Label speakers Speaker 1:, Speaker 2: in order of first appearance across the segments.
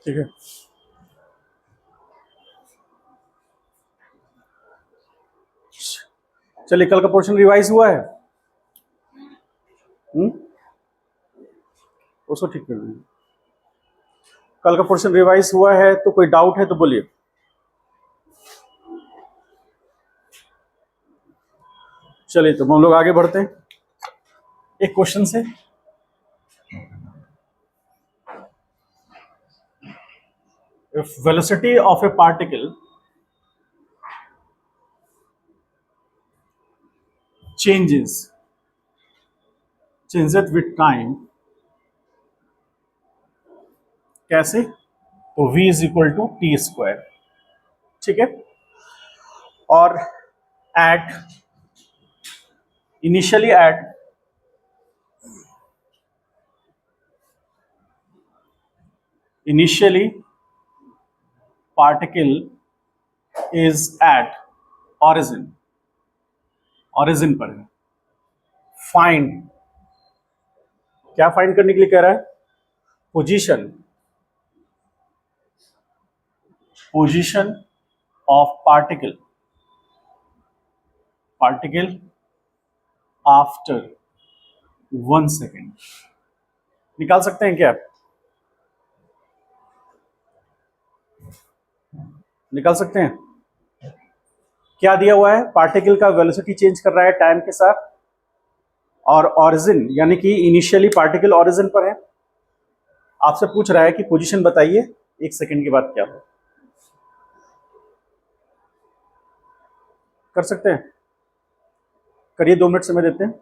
Speaker 1: ठीक है। चलिए, कल का पोर्शन रिवाइज हुआ है। उसको ठीक कर दीजिए। कल का पोर्शन रिवाइज हुआ है तो कोई डाउट है तो बोलिए। चलिए, तो हम लोग आगे बढ़ते हैं एक क्वेश्चन से। If velocity of a particle changes with time, कैसे? तो v is equal to T square. ठीक है। और at initially at particle is at origin पर है। फाइंड, क्या फाइंड करने के लिए कह रहा है? Position of particle after 1 second. निकाल सकते हैं क्या? निकाल सकते हैं। क्या दिया हुआ है? पार्टिकल का वेलोसिटी चेंज कर रहा है टाइम के साथ, और ओरिजिन यानी कि इनिशियली पार्टिकल ओरिजिन पर है। आपसे पूछ रहा है कि पोजीशन बताइए 1 सेकेंड के बाद क्या हो। कर सकते हैं? करिए, 2 मिनट समय देते हैं।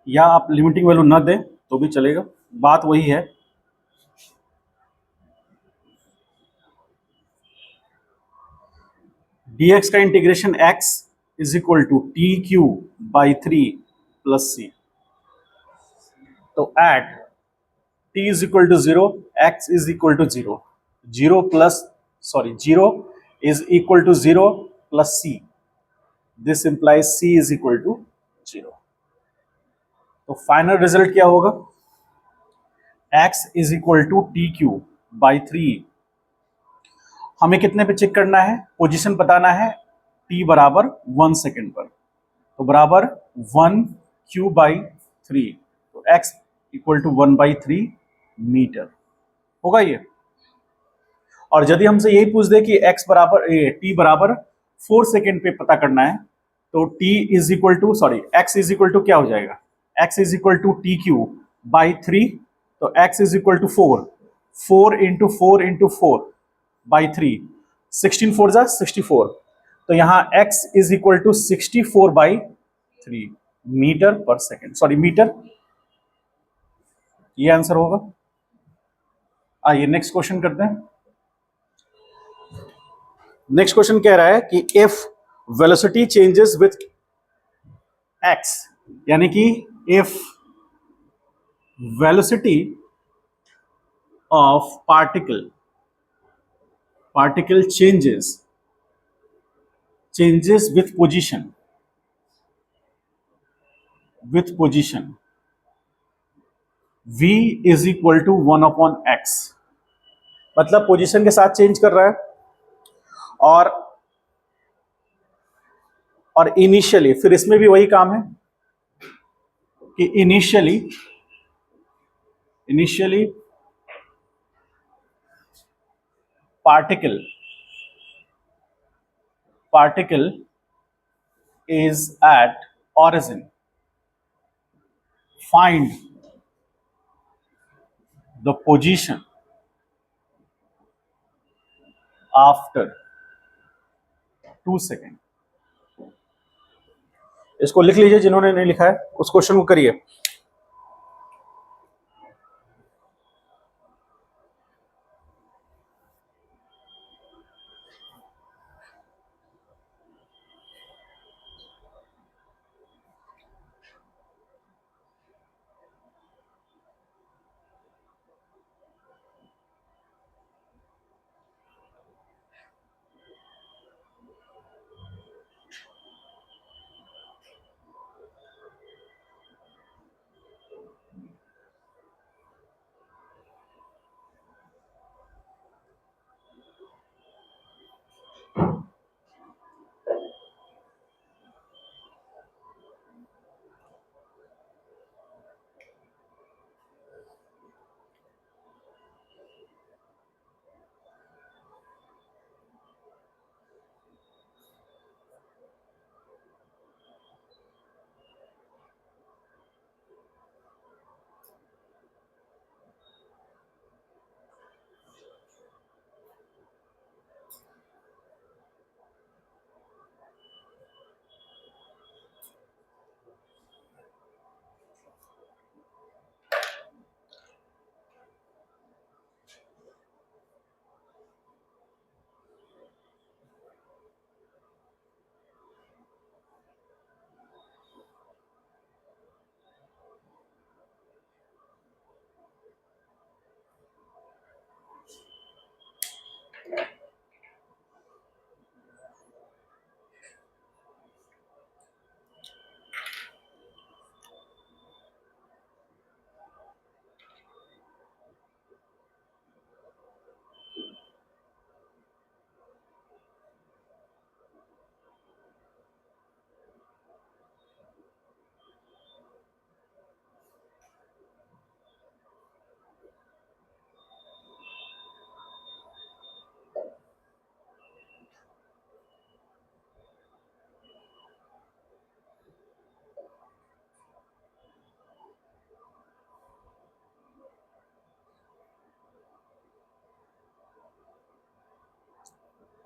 Speaker 1: या आप लिमिटिंग वैल्यू ना दें तो भी चलेगा, बात वही है। dx का integration x is equal to T cube by 3 plus सी। तो at t is equal to 0, x is equal to 0, 0 is equal to 0 plus c। This implies c is equal to 0। तो फाइनल रिजल्ट क्या होगा? x is equal to T cube by 3। हमें कितने पे check करना है? पोजीशन बताना है t बराबर 1 सेकेंड पर, तो बराबर 1 क्यू बाई 3। तो x इक्वल टू 1/3 मीटर होगा ये। और यदि हमसे यही पूछ दे कि t बराबर 4 सेकेंड पे पता करना है, तो x इज इक्वल टू क्या हो जाएगा? x is equal to T cube by 3। तो x is equal to 4 into 4 by 3, 16 4 जा 64। तो यहां x is equal to 64/3 meter per second, meter. ये आंसर होगा। आइए नेक्स्ट क्वेश्चन करते हैं। नेक्स्ट क्वेश्चन कह रहा है कि if velocity changes with x, यानी कि if velocity of particle changes with position v is equal to 1/x। मतलब पोजीशन के साथ चेंज कर रहा है, और इनिशियली, फिर इसमें भी वही काम है कि initially initially particle is at origin. Find the position after 2 second. इसको लिख लीजिए जिन्होंने नहीं लिखा है, उस क्वेश्चन को करिए.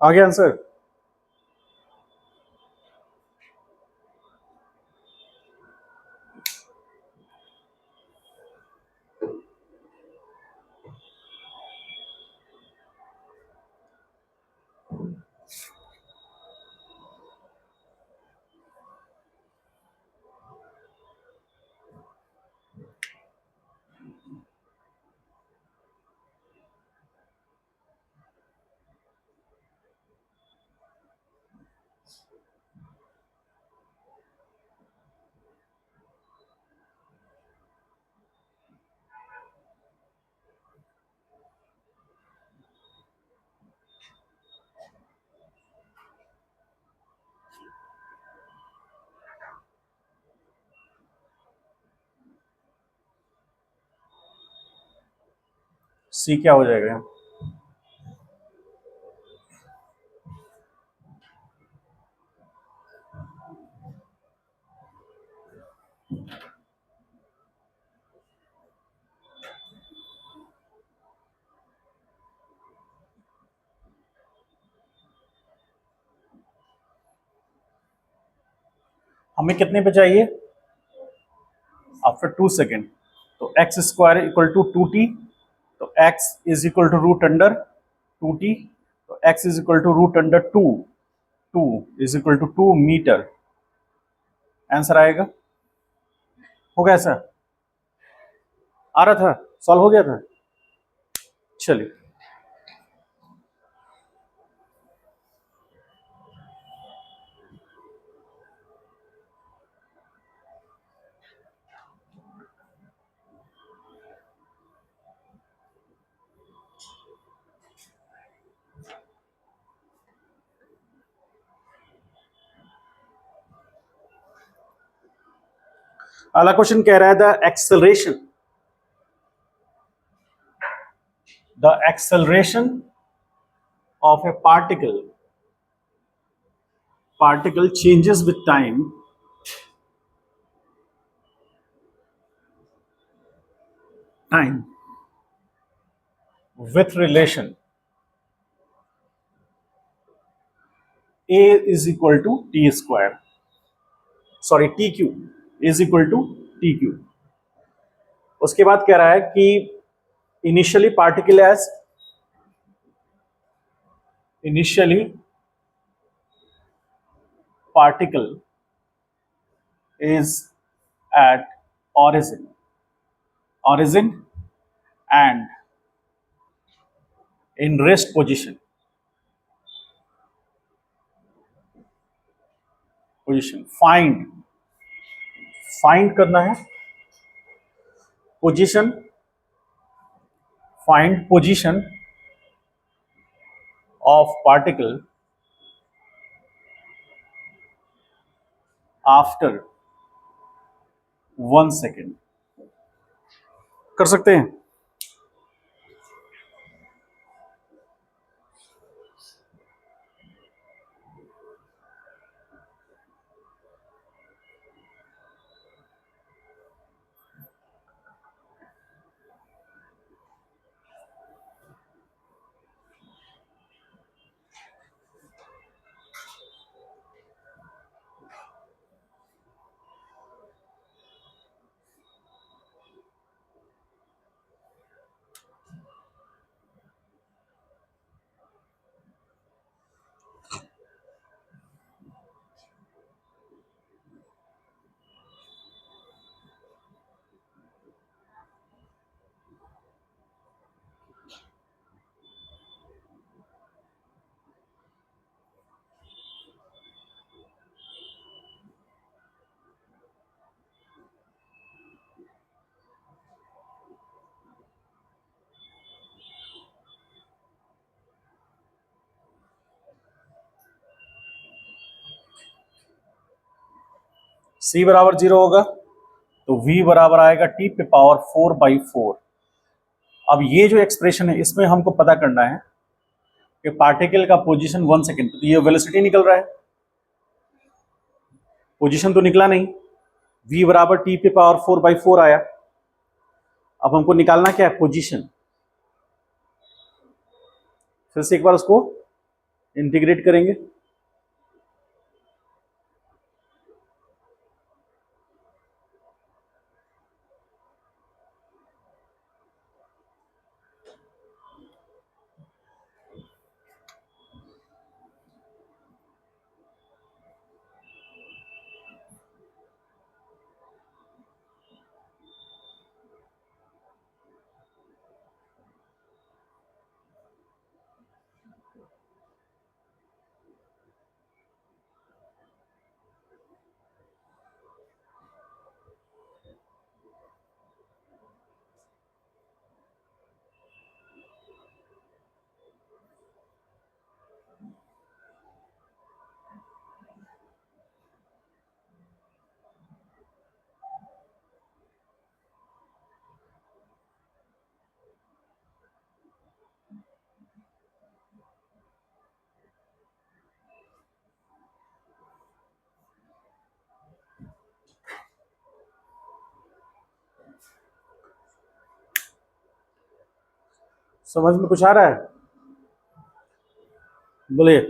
Speaker 1: आ गया आंसर? सी क्या हो जाएगा? हमें कितने पे चाहिए? After 2 second. तो x square equal to 2t. तो x is equal to root under 2t. तो x is equal to root under 2 is equal to 2 metre. Answer आएगा. हो गया सर? आ रहा था? सॉल्व हो गया था? चलिए. अगला क्वेश्चन कह रहा है the acceleration the acceleration of a particle changes with time with relation a is equal to t square, sorry T cube is equal to T cube. उसके बाद कह रहा है कि initially particle is at origin and in rest position find करना है position, find position of particle after 1 second. कर सकते हैं। c बराबर 0 होगा तो v बराबर आएगा t पे पावर 4/4। अब ये जो एक्सप्रेशन है इसमें हमको पता करना है कि पार्टिकल का पोजीशन 1 सेकेंड, तो ये वेलोसिटी निकल रहा है, पोजीशन तो निकला नहीं। v बराबर t पे पावर 4/4 आया। अब हमको निकालना क्या है, पोजीशन। फिर से एक बार उसको इंटीग्रेट करेंगे। समझ में कुछ आ रहा है? बोलिए।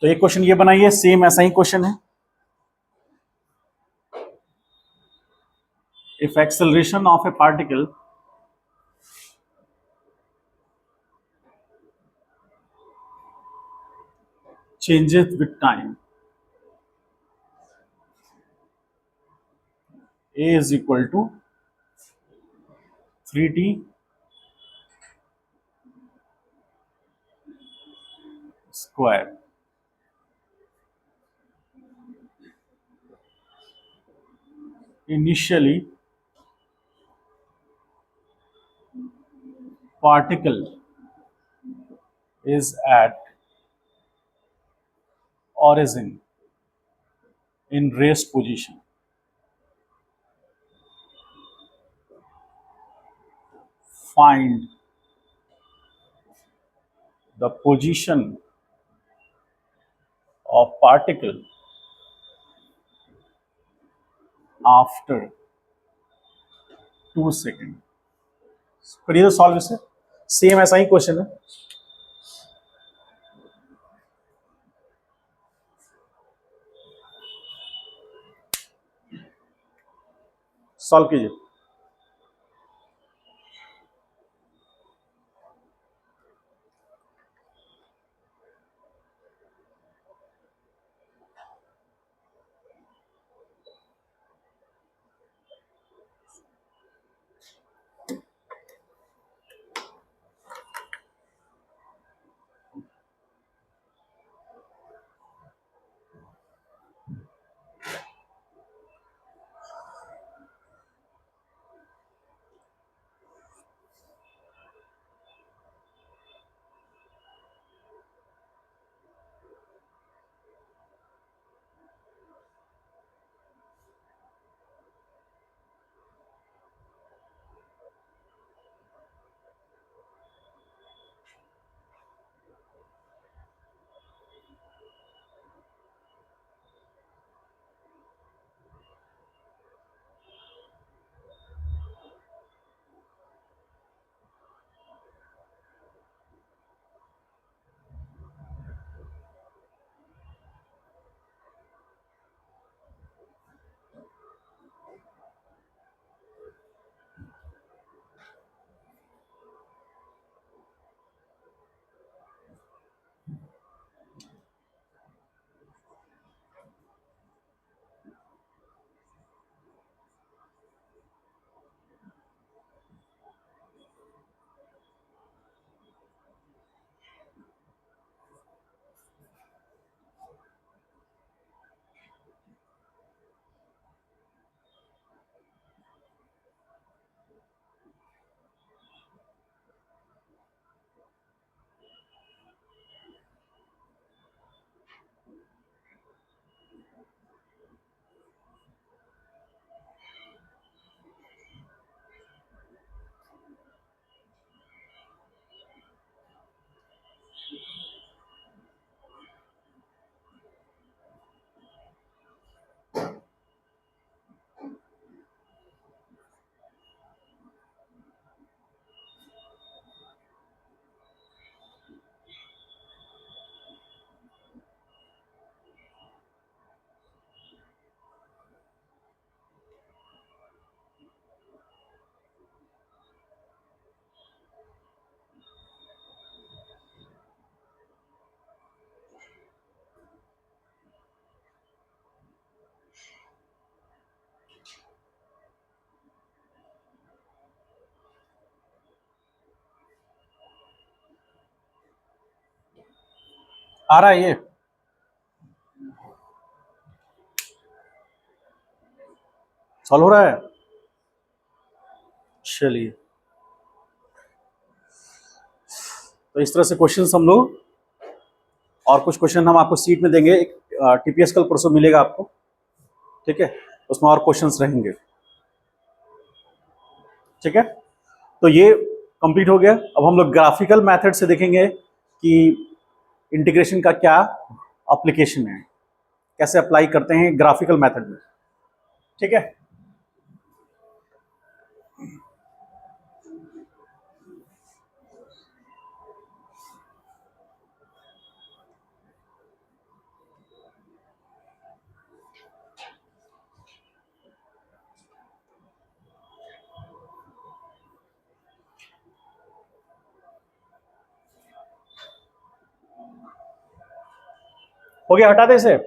Speaker 1: तो एक क्वेश्चन ये बनाइए, सेम ऐसा ही क्वेश्चन है। If acceleration of A particle changes with time, a is equal to 3t square। Initially particle is at origin in rest position, find the position of particle after 2 second. करिए तो solve इसे, same ऐसा ही question है। Solve कीजिए। आ रहा है ये? Solve हो रहा है? चलिए, तो इस तरह से क्वेश्चंस हम लोग, और कुछ क्वेश्चन हम आपको सीट में देंगे। एक टीपीएस कल परसों मिलेगा आपको, ठीक है, उसमें और क्वेश्चंस रहेंगे, ठीक है। तो ये कंप्लीट हो गया। अब हम लोग ग्राफिकल मेथड से देखेंगे कि इंटीग्रेशन का क्या एप्लीकेशन है, कैसे अप्लाई करते हैं ग्राफिकल मेथड में, ठीक है। हो गया, हटा दे इसे।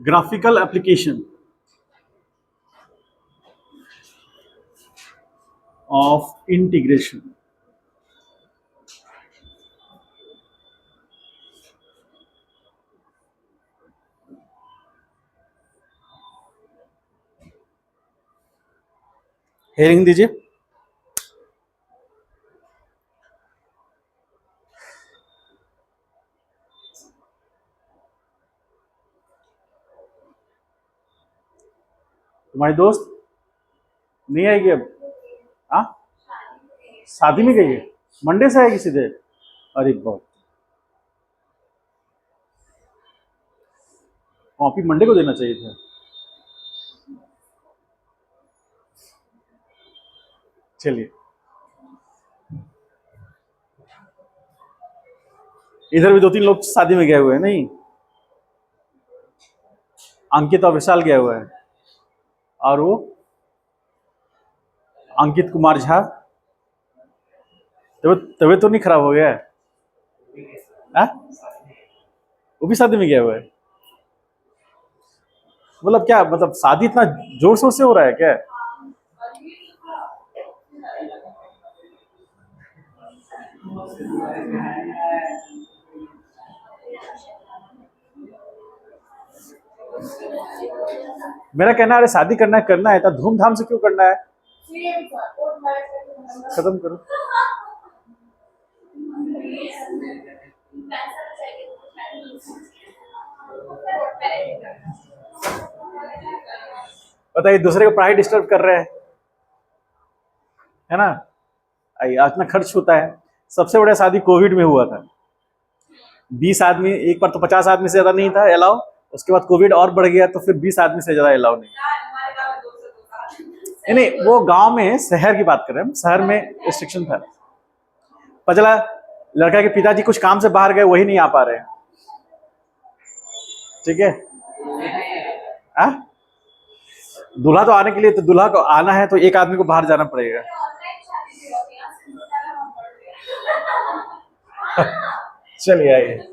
Speaker 1: Graphical application of integration. Hearing दीजिए। तुम्हारी दोस्त नहीं आएगी अब? हाँ, शादी में गई है, मंडे से आएगी सीधे? अरे बहुत, कॉपी मंडे को देना चाहिए था। चलिए, इधर भी 2-3 लोग शादी में गए हुए हैं। नहीं, अंकित और विशाल गया हुआ है, और वो अंकित कुमार झा। तबियत तो नहीं खराब हो गया है? हाँ? वो भी शादी में गया हुआ है। मतलब क्या, मतलब शादी इतना जोर शोर से हो रहा है क्या? मेरा कहना है शादी करना है तो धूमधाम से क्यों करना है? खत्म करो। बताइए, दूसरे को पढ़ाई डिस्टर्ब कर रहे हैं, है ना? इतना खर्च होता है। सबसे बड़ा शादी कोविड में हुआ था, 20 आदमी, एक बार तो 50 आदमी से ज्यादा नहीं था अलाउ, उसके बाद कोविड और बढ़ गया तो फिर 20 आदमी से ज्यादा अलाउ नहीं। नहीं, वो गांव में, शहर की बात कर रहे हैं, शहर में रिस्ट्रिक्शन था। पचला लड़का के पिताजी कुछ काम से बाहर गए, वही नहीं आ पा रहे हैं। ठीक है, दूल्हा तो आने के लिए, तो दूल्हा को आना है तो एक आदमी को बाहर जाना पड़ेगा। चलिए आइए।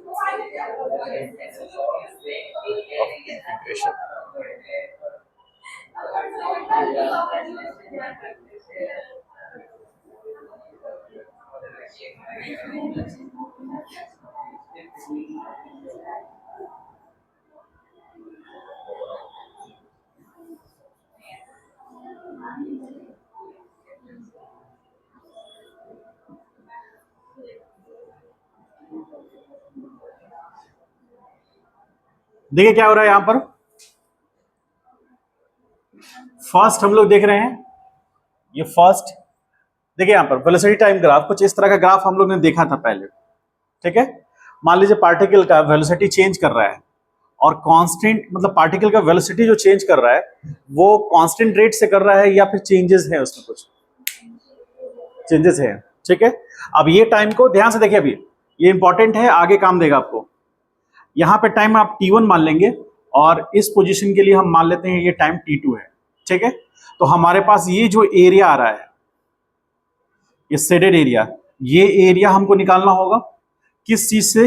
Speaker 1: देखिए क्या हो रहा है यहां पर। फर्स्ट हम लोग देख रहे हैं, ये फर्स्ट देखिए यहां पर वेलोसिटी टाइम ग्राफ, कुछ इस तरह का ग्राफ हम लोग ने देखा था पहले। ठीक है, मान लीजिए पार्टिकल का वेलोसिटी चेंज कर रहा है, और कांस्टेंट, मतलब पार्टिकल का वेलोसिटी जो चेंज कर रहा है वो कांस्टेंट रेट से कर रहा है या फिर चेंजेस है, उसमें कुछ चेंजेस है। ठीक है, अब ये टाइम को ध्यान से देखिए, अभी ये इंपॉर्टेंट है, आगे काम देगा आपको। यहां पे टाइम आप t1 मान लेंगे, और इस पोजीशन के लिए हम मान लेते हैं ये टाइम t2 है। ठीक है, तो हमारे पास ये जो एरिया आ रहा है, ये शेडेड एरिया, ये एरिया हमको निकालना होगा। किस चीज से?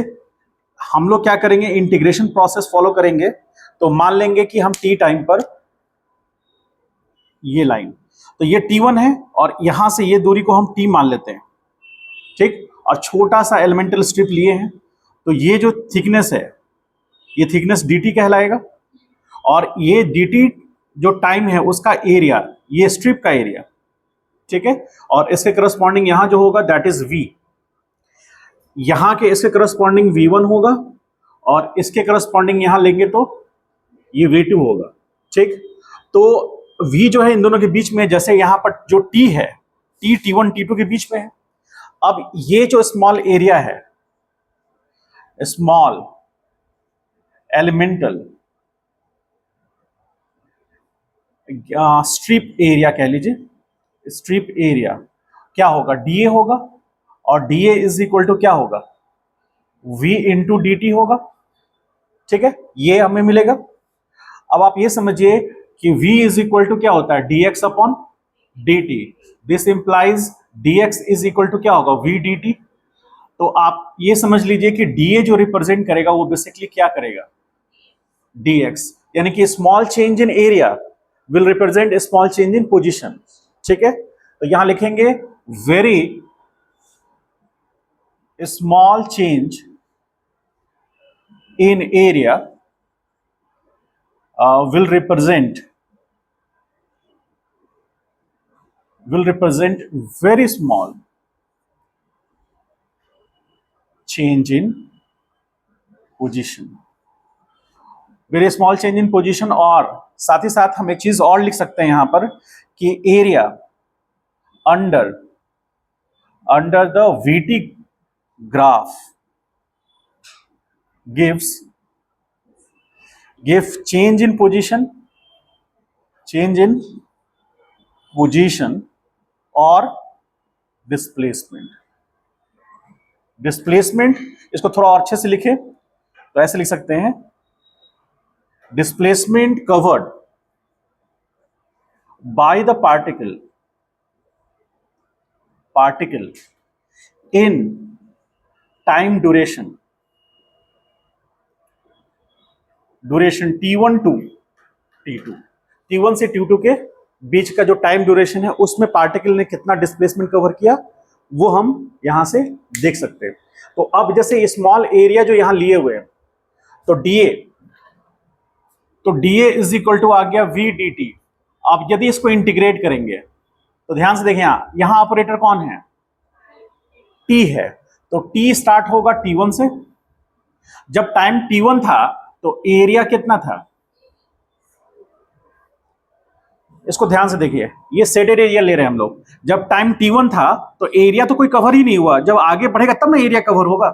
Speaker 1: हम लोग क्या करेंगे, इंटीग्रेशन प्रोसेस फॉलो करेंगे। तो मान लेंगे कि हम t टाइम पर, ये लाइन, तो ये t1 है, और यहां से ये दूरी को हम t मान लेते हैं। ठीक, और छोटा सा एलिमेंटल स्ट्रिप लिए हैं, तो ये जो थिकनेस है, ये थिकनेस dt कहलाएगा, और ये dt जो टाइम है उसका एरिया, ये स्ट्रिप का एरिया। ठीक है, और इसके करस्पॉन्डिंग यहां जो होगा दैट इज v, यहां के इसके करस्पॉन्डिंग v1 होगा, और इसके करस्पॉन्डिंग यहां लेंगे तो ये v2 होगा। ठीक, तो v जो है इन दोनों के बीच में, जैसे यहां पर जो t है, t t1 t2 के बीच में है। अब ये जो स्मॉल एरिया है, स्मॉल एलिमेंटल स्ट्रिप एरिया कह लीजिए, स्ट्रिप एरिया क्या होगा, dA होगा, और dA इज इक्वल टू क्या होगा, v इंटू dt होगा। ठीक है, ये हमें मिलेगा। अब आप ये समझिए कि v इज इक्वल टू क्या होता है, dx upon dt। This implies dx is equal to क्या होगा, v dt। तो आप ये समझ लीजिए कि dA जो रिप्रेजेंट करेगा वो बेसिकली क्या करेगा, dx। यानी कि small change in area will represent small change in position. ठीक है, तो यहां लिखेंगे very small change in area will represent very small change in position, very small change in position. और साथ ही साथ हम एक चीज और लिख सकते हैं यहां पर कि area under the VT graph gives change in position और डिस्प्लेसमेंट। इसको थोड़ा और अच्छे से लिखे तो ऐसे लिख सकते हैं, displacement covered by the particle in time duration T1 to T2, T1 से T2 के बीच का जो टाइम ड्यूरेशन है उसमें पार्टिकल ने कितना डिस्प्लेसमेंट कवर किया वो हम यहां से देख सकते हैं। तो अब जैसे स्मॉल एरिया जो यहां लिए हुए हैं तो DA इज इक्वल टू आ गया VDT। अब यदि इसको इंटीग्रेट करेंगे तो ध्यान से देखें, यहां ऑपरेटर कौन है, T है, तो T स्टार्ट होगा T1 से। जब टाइम T1 था तो एरिया कितना था, इसको ध्यान से देखिए, ये सेटेड एरिया ले रहे हैं हम लोग। जब टाइम T1 था तो एरिया तो कोई कवर ही नहीं हुआ, जब आगे बढ़ेगा तब ना एरिया कवर होगा।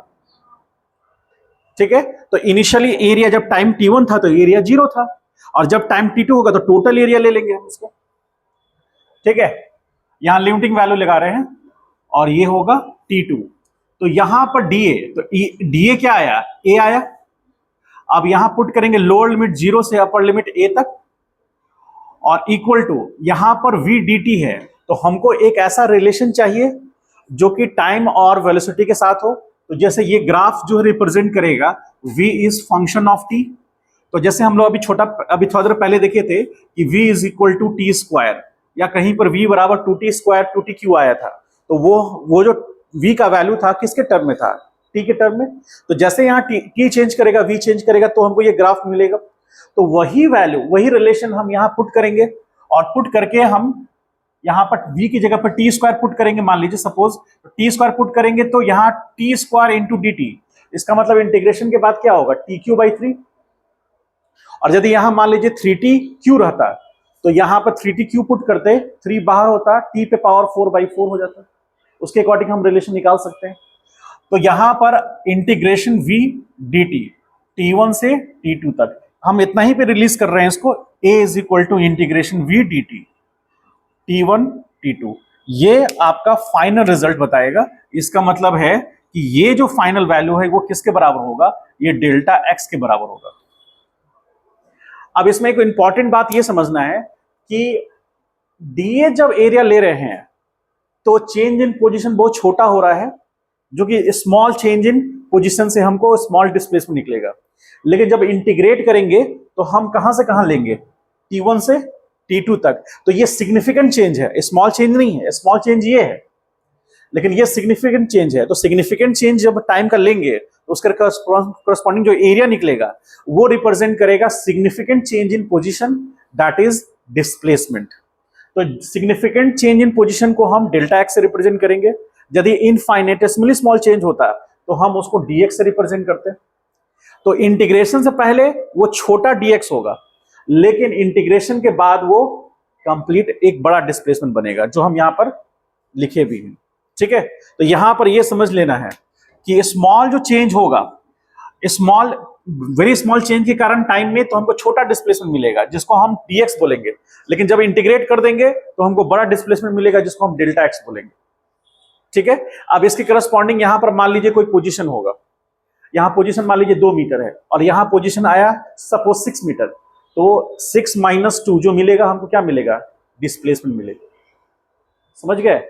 Speaker 1: ठीक है, तो इनिशियली एरिया जब टाइम T1 था तो एरिया 0 था, और जब टाइम T2 होगा तो टोटल एरिया ले लेंगे हम उसको। ठीक है, यहां लिमिटिंग वैल्यू लगा रहे हैं और ये होगा T2। तो यहां पर DA, तो DA क्या आया, A आया। अब यहां पुट करेंगे लोअर लिमिट 0 से अपर लिमिट A तक, और इक्वल टू यहां पर VDT है। तो हमको एक ऐसा रिलेशन चाहिए जो कि टाइम और वेलोसिटी के साथ हो। तो जैसे ये ग्राफ जो रिप्रेजेंट करेगा V is function of T। तो जैसे हम लोग अभी थोड़ा देर पहले देखे थे कि V is equal to T square, या कहीं पर V बराबर 2T स्क्वायर 2T क्यू आया था। तो वो जो V का वैल्यू था किसके टर्म में था, T के टर्म में। तो जैसे यहाँ T चेंज करेगा, V चेंज करेगा, तो हमको ये ग्राफ मिलेगा। तो वही वैल्यू, वही रिलेशन हम यहाँ पुट करेंगे, और पुट करके हम यहाँ पर V की जगह पर T स्क्वायर पुट करेंगे। मान लीजिए सपोज T स्क्वायर पुट करेंगे तो यहाँ T स्क्वायर इंटू DT, इसका मतलब इंटीग्रेशन के बाद क्या होगा, TQ/3। और यदि यहां मान लीजिए 3TQ रहता तो यहां पर 3TQ पुट करते, 3 बाहर होता, T पे पावर 4/4 हो जाता। उसके अकॉर्डिंग हम रिलेशन निकाल सकते हैं। तो यहां पर इंटीग्रेशन VDT T1 से T2 तक, हम इतना ही पे रिलीज कर रहे हैं इसको, A is equal to integration VDT T1 T2। ये आपका फाइनल रिजल्ट बताएगा। इसका मतलब है कि ये जो फाइनल वैल्यू है वो किसके बराबर होगा, ये डेल्टा x के बराबर होगा। अब इसमें एक इंपॉर्टेंट बात ये समझना है कि DA जब एरिया ले रहे हैं तो चेंज इन पोजीशन बहुत छोटा हो रहा है, जो कि स्मॉल चेंज इन पोजीशन से हमको स्मॉल डिस्प्लेसमेंट निकलेगा। लेकिन जब इंटीग्रेट करेंगे तो हम कहां से कहां लेंगे, T1 से T2 तक। तो ये सिग्निफिकेंट चेंज है, स्मॉल चेंज नहीं है। स्मॉल चेंज ये है, लेकिन ये सिग्निफिकेंट चेंज है। तो सिग्निफिकेंट चेंज जब टाइम का लेंगे तो उसका करस्पॉन्डिंग जो एरिया निकलेगा वो रिप्रेजेंट करेगा significant change in position, that is displacement. तो सिग्निफिकेंट चेंज इन पोजीशन को हम डेल्टा एक्स से रिप्रेजेंट करेंगे। यदि इनफाइनेटेसिमली स्मॉल चेंज होता तो हम उसको डीएक्स से रिप्रेजेंट करते। तो इंटीग्रेशन से पहले वो छोटा डीएक्स होगा, लेकिन इंटीग्रेशन के बाद वो कंप्लीट एक बड़ा डिस्प्लेसमेंट बनेगा, जो हम यहां पर लिखे भी हैं। ठीक है, तो यहां पर ये समझ लेना है कि स्मॉल जो चेंज होगा, स्मॉल वेरी स्मॉल चेंज के कारण टाइम में तो हमको छोटा डिस्प्लेसमेंट मिलेगा जिसको हम dx बोलेंगे, लेकिन जब इंटीग्रेट कर देंगे तो हमको बड़ा डिस्प्लेसमेंट मिलेगा जिसको हम डेल्टा x बोलेंगे। ठीक है, अब इसके करस्पॉन्डिंग यहां पर मान लीजिए कोई पोजीशन होगा, यहां पोजीशन मान लीजिए 2 मीटर है और यहां पोजीशन आया सपोज 6 मीटर, तो 6 - 2 जो मिलेगा हमको क्या मिलेगा, डिस्प्लेसमेंट मिलेगा। समझ गए।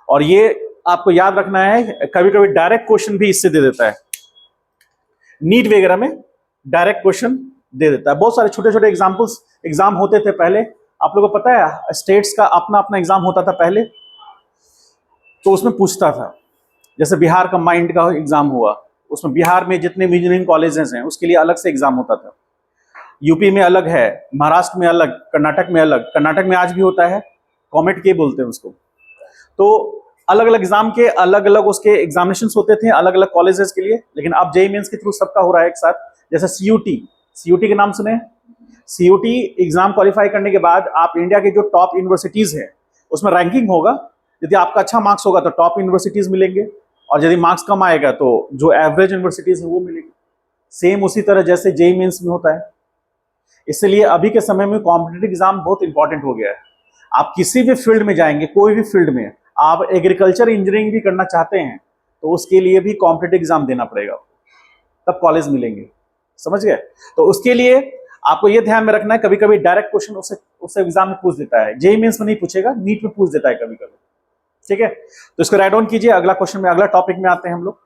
Speaker 1: और ये आपको याद रखना है, कभी कभी डायरेक्ट क्वेश्चन भी इससे दे देता है, नीट वगैरह में डायरेक्ट क्वेश्चन दे देता है। बहुत सारे छोटे छोटे एग्जाम्पल्स एग्जाम होते थे पहले, आप लोगों को पता है स्टेट्स का अपना अपना एग्जाम होता था पहले, तो उसमें पूछता था, जैसे बिहार कंबाइंड का एग्जाम हुआ, उसमें बिहार में जितने इंजीनियरिंग कॉलेजेस हैं उसके लिए अलग से एग्जाम होता था। यूपी में अलग है, महाराष्ट्र में अलग, कर्नाटक में अलग, कर्नाटक में आज भी होता है, कॉमेट के बोलते हैं उसको। तो अलग अलग एग्जाम के अलग अलग उसके एग्जामिनेशन होते थे अलग अलग कॉलेजेस के लिए, लेकिन अब जेई मेंस के थ्रू सबका हो रहा है एक साथ। जैसे सीयूटी, सीयूटी के नाम सुने? सीयूटी एग्जाम क्वालिफाई करने के बाद आप इंडिया के जो टॉप यूनिवर्सिटीज है उसमें रैंकिंग होगा, यदि आपका अच्छा मार्क्स होगा तो टॉप यूनिवर्सिटीज मिलेंगे, और यदि मार्क्स कम आएगा तो जो एवरेज यूनिवर्सिटीज है वो मिलेगी। सेम उसी तरह जैसे जेई मेंस में होता है। इसलिए अभी के समय में कॉम्पिटेटिव एग्जाम बहुत इंपॉर्टेंट हो गया है। आप किसी भी फील्ड में जाएंगे, कोई भी फील्ड में, आप एग्रीकल्चर इंजीनियरिंग भी करना चाहते हैं तो उसके लिए भी कॉम्पिटेटिव एग्जाम देना पड़ेगा, तब कॉलेज मिलेंगे। समझ गए? तो उसके लिए आपको यह ध्यान में रखना है, कभी कभी डायरेक्ट क्वेश्चन उससे उससे एग्जाम में पूछ देता है, जेई मेंस में नहीं पूछेगा, नीट में पूछ देता है कभी कभी। ठीक है, तो इसको राइट डाउन कीजिए। अगला क्वेश्चन में, अगला टॉपिक में आते हैं हम लोग।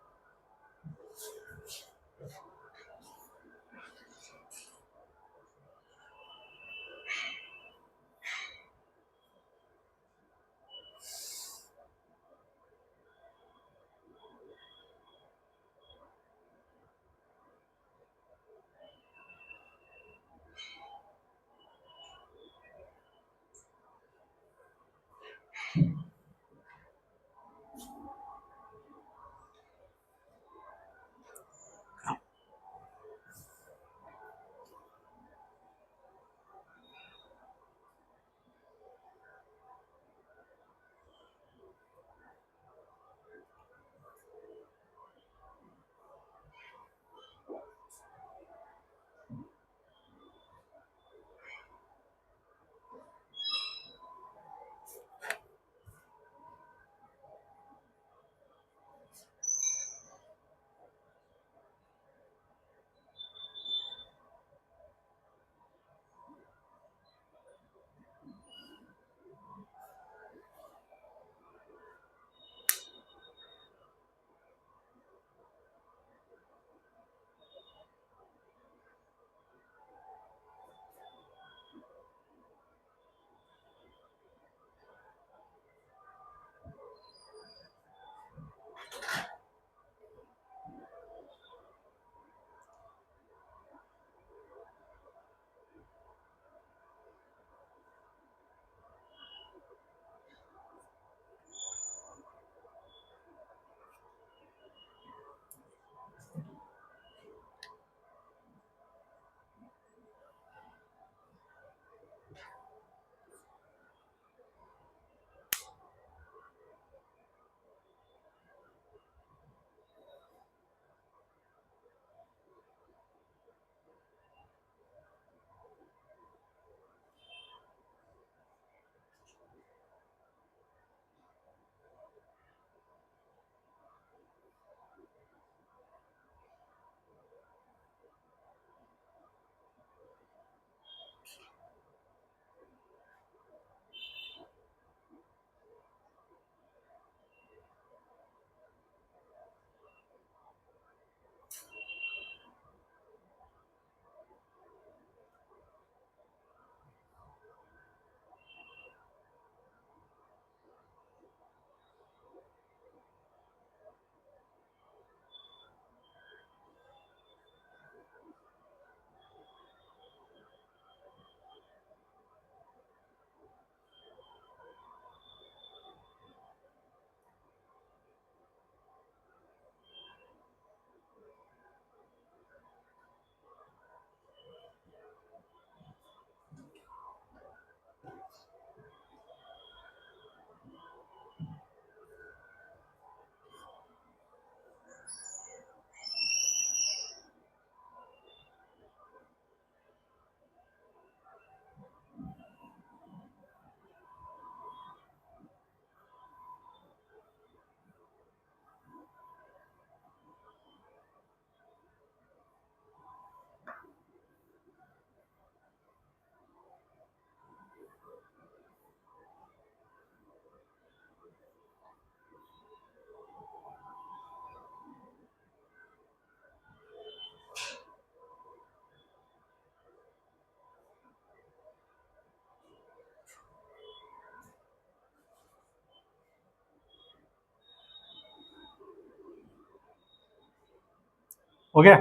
Speaker 1: हो गया?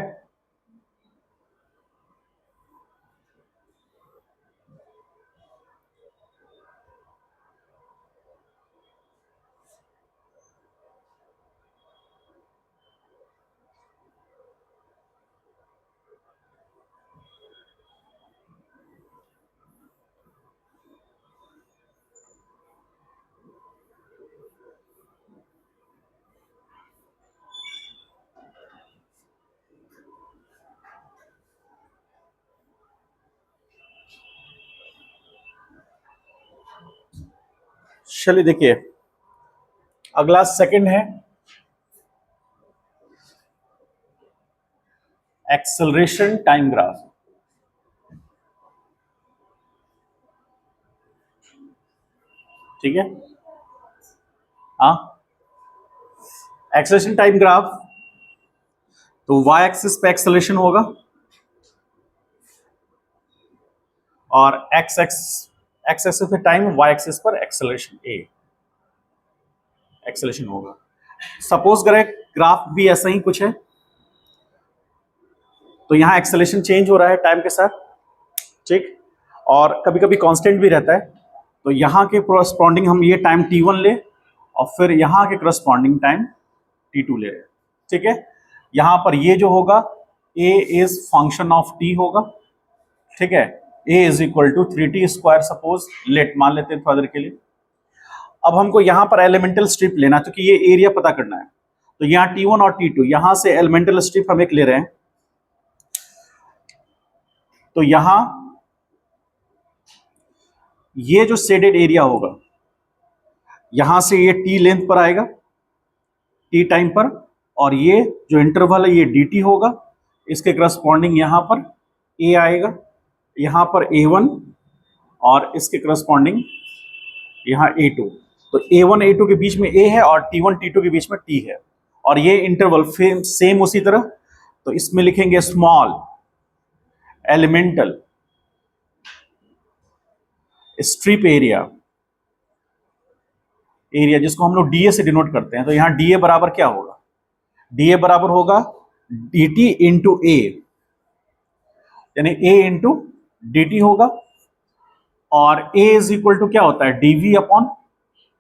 Speaker 1: चलिए देखिए, अगला सेकंड है एक्सेलरेशन टाइम ग्राफ। ठीक है, हाँ, एक्सेलरेशन टाइम ग्राफ, तो y एक्सिस पे एक्सेलरेशन होगा और x एक्सिस पे टाइम, y एक्सिस पर एक्सेलरेशन a एक्सेलरेशन होगा। सपोज करें ग्राफ भी ऐसा ही कुछ है, तो यहां एक्सेलरेशन चेंज हो रहा है टाइम के साथ, ठीक, और कभी कभी कांस्टेंट भी रहता है। तो यहां के करस्पॉन्डिंग हम ये टाइम t1 ले और फिर यहां के करस्पॉन्डिंग टाइम t2 ले रहे हैं। ठीक है, यहां पर ये जो होगा a is function of t होगा। ठीक है, a is equal to 3t square, suppose let मान लेते हैं थोड़ा देर के लिए। अब हमको यहां पर एलिमेंटल स्ट्रिप लेना है, क्योंकि ये एरिया पता करना है। तो यहां t1 और t2, यहां से एलिमेंटल स्ट्रिप हम एक ले रहे हैं। तो यहां ये जो शेडेड एरिया होगा, यहां से ये t लेंथ पर आएगा, t टाइम पर, और ये जो इंटरवल है ये dt होगा। इसके करस्पॉन्डिंग यहां पर a आएगा, यहां पर a1, और इसके करस्पॉन्डिंग यहां a2। तो a1 a2 के बीच में a है और t1 t2 के बीच में t है, और ये इंटरवल सेम उसी तरह। तो इसमें लिखेंगे स्मॉल एलिमेंटल स्ट्रिप एरिया, जिसको हम लोग डीए से डिनोट करते हैं। तो यहां डीए बराबर क्या होगा? डीए बराबर होगा dt इंटू ए, यानी a इंटू dt होगा, और a इज इक्वल टू क्या होता है? dv upon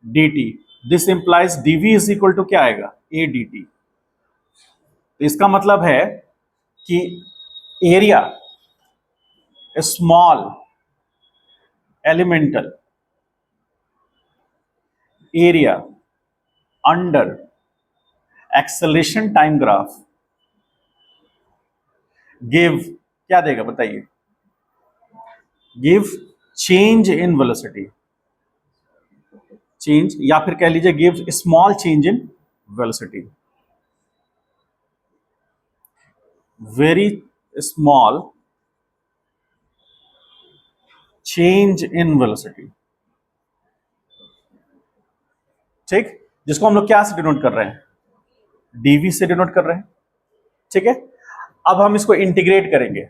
Speaker 1: dt। This implies dv is equal to क्या आएगा? a dt। तो इसका मतलब है कि area small elemental area under acceleration time graph give क्या देगा बताइए? Give change in velocity, change, या फिर कह लीजिए give small change in velocity, very small change in velocity. ठीक, जिसको हम लोग क्या से डिनोट कर रहे हैं? dv से डिनोट कर रहे हैं। ठीक है, अब हम इसको इंटीग्रेट करेंगे,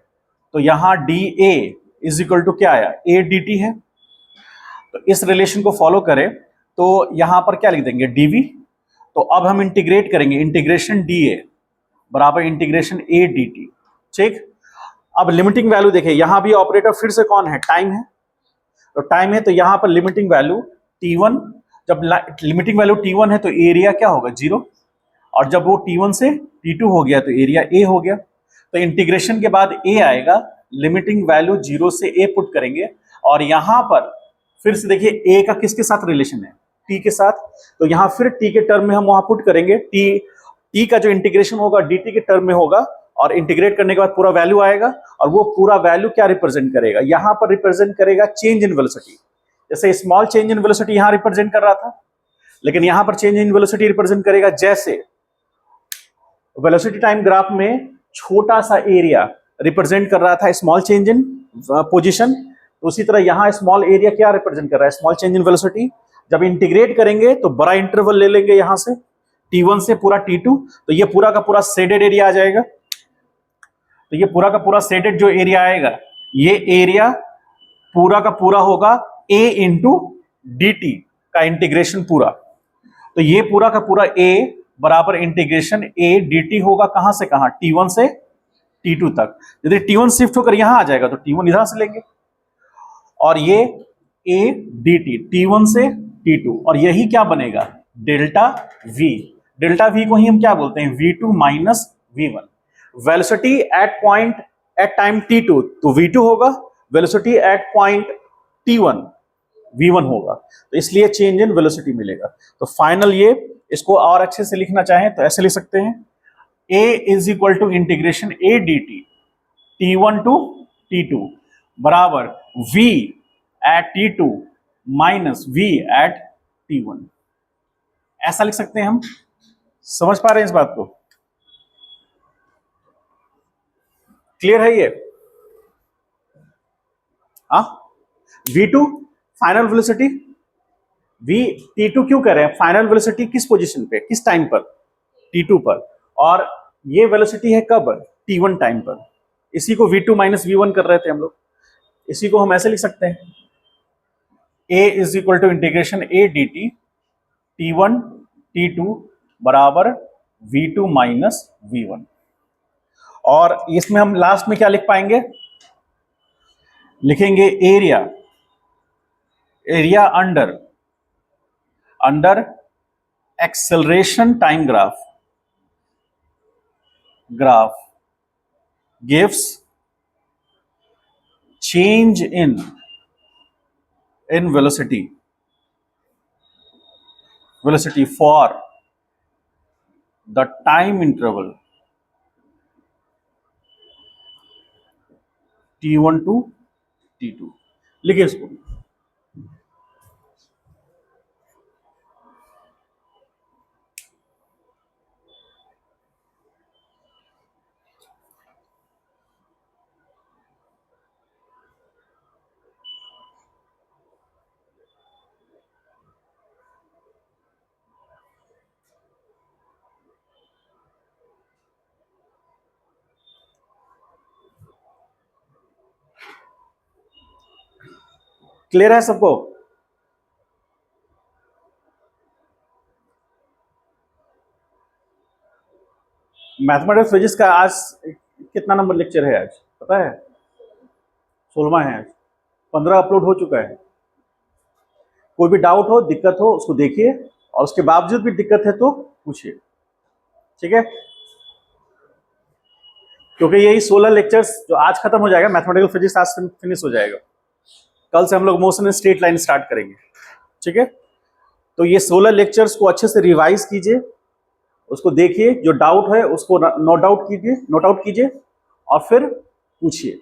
Speaker 1: तो यहां dA इज इक्वल टू क्या आया? a dt है। तो इस रिलेशन को फॉलो करें तो यहां पर क्या लिख देंगे? dv। तो अब हम इंटीग्रेट करेंगे, इंटीग्रेशन dA बराबर इंटीग्रेशन a dt। ठीक, अब लिमिटिंग वैल्यू देखिए, यहां भी ऑपरेटर फिर से कौन है? टाइम है। तो टाइम है, तो यहां पर लिमिटिंग वैल्यू t1, जब लिमिटिंग वैल्यू t1 है तो एरिया क्या होगा? 0, और जब वो t1 से t2 हो गया तो एरिया a हो गया। तो इंटीग्रेशन के बाद a आएगा, लिमिटिंग वैल्यू 0 से a पुट करेंगे, और यहां पर फिर से देखिए a का किसके साथ रिलेशन है? t के साथ। तो यहां फिर t के टर्म में हम वहां पुट करेंगे, t का जो इंटीग्रेशन होगा dt के टर्म में होगा, और इंटीग्रेट करने के बाद पूरा वैल्यू आएगा, और वो पूरा वैल्यू क्या रिप्रेजेंट करेगा? यहां पर रिप्रेजेंट करेगा चेंज इन वेलोसिटी। जैसे स्मॉल चेंज इन वेलोसिटी यहां रिप्रेजेंट कर रहा था, लेकिन यहां पर चेंज इन वेलोसिटी रिप्रेजेंट करेगा जैसे वेलोसिटी टाइम ग्राफ में छोटा सा एरिया रिप्रेजेंट कर रहा था स्मॉल चेंज इन पोजीशन, तो उसी तरह यहां स्मॉल एरिया क्या रिप्रेजेंट कर रहा है? Small change in velocity. जब इंटीग्रेट करेंगे तो बड़ा इंटरवल ले लेंगे यहां से t1 से पूरा t2, तो ये पूरा का पूरा शेडेड एरिया आ जाएगा। तो ये पूरा का पूरा शेडेड जो एरिया आएगा, ये एरिया पूरा का पूरा होगा a इंटू dt का इंटीग्रेशन पूरा। तो ये पूरा का पूरा a बराबर इंटीग्रेशन ए डी टी होगा, कहां से कहां, T1 से T2 तक। यदि T1 शिफ्ट होकर यहां आ जाएगा तो T1 इधर से लेंगे, और ये ए डी टी T1 से T2, और यही क्या बनेगा, डेल्टा V। डेल्टा V को ही हम क्या बोलते हैं, V2 minus V1। Velocity at point at time T2 तो V2 होगा, velocity at point T1 V1 होगा, तो इसलिए चेंज इन वेलोसिटी मिलेगा। तो फाइनल ये, इसको और अच्छे से लिखना चाहें तो ऐसे लिख सकते हैं, A is equal to integration A D T T1 to T2 बराबर V at T2 minus V at T1। ऐसा लिख सकते हैं हम। समझ पा रहे हैं इस बात को? क्लियर है ये? हाँ, V2 final velocity, V T2 क्यों कह रहे हैं, फाइनल वेलोसिटी किस पोजीशन पे, किस टाइम पर, T2 पर, और ये वेलोसिटी है कब, T1 टाइम पर। इसी को V2 माइनस V1 कर रहे थे हम लोग, इसी को हम ऐसे लिख सकते हैं, A is equal to integration A D T T1 T2 बराबर V2 माइनस V1। और इसमें हम लास्ट में क्या लिख पाएंगे, लिखेंगे area, area under under acceleration time graph, graph gives change in velocity, velocity for the time interval T1 to T2। लिखिए इसको, क्लियर है सबको? मैथमेटिक्स फिजिक्स का आज कितना नंबर लेक्चर है आज पता है? 16वां है आज, 15 अपलोड हो चुका है। कोई भी डाउट हो, दिक्कत हो, उसको देखिए, और उसके बावजूद भी दिक्कत है तो पूछिए, ठीक है? क्योंकि यही 16 लेक्चर्स जो आज खत्म हो जाएगा, मैथमेटिकल फिजिक्स आज फिनिश हो जाएगा, कल से हम लोग motion and straight line start करेंगे, ठीक है? तो ये 16 लेक्चर्स को अच्छे से रिवाइज कीजिए, उसको देखिए, जो डाउट है उसको नोट आउट कीजिए, नोट आउट कीजिए, और फिर पूछिए।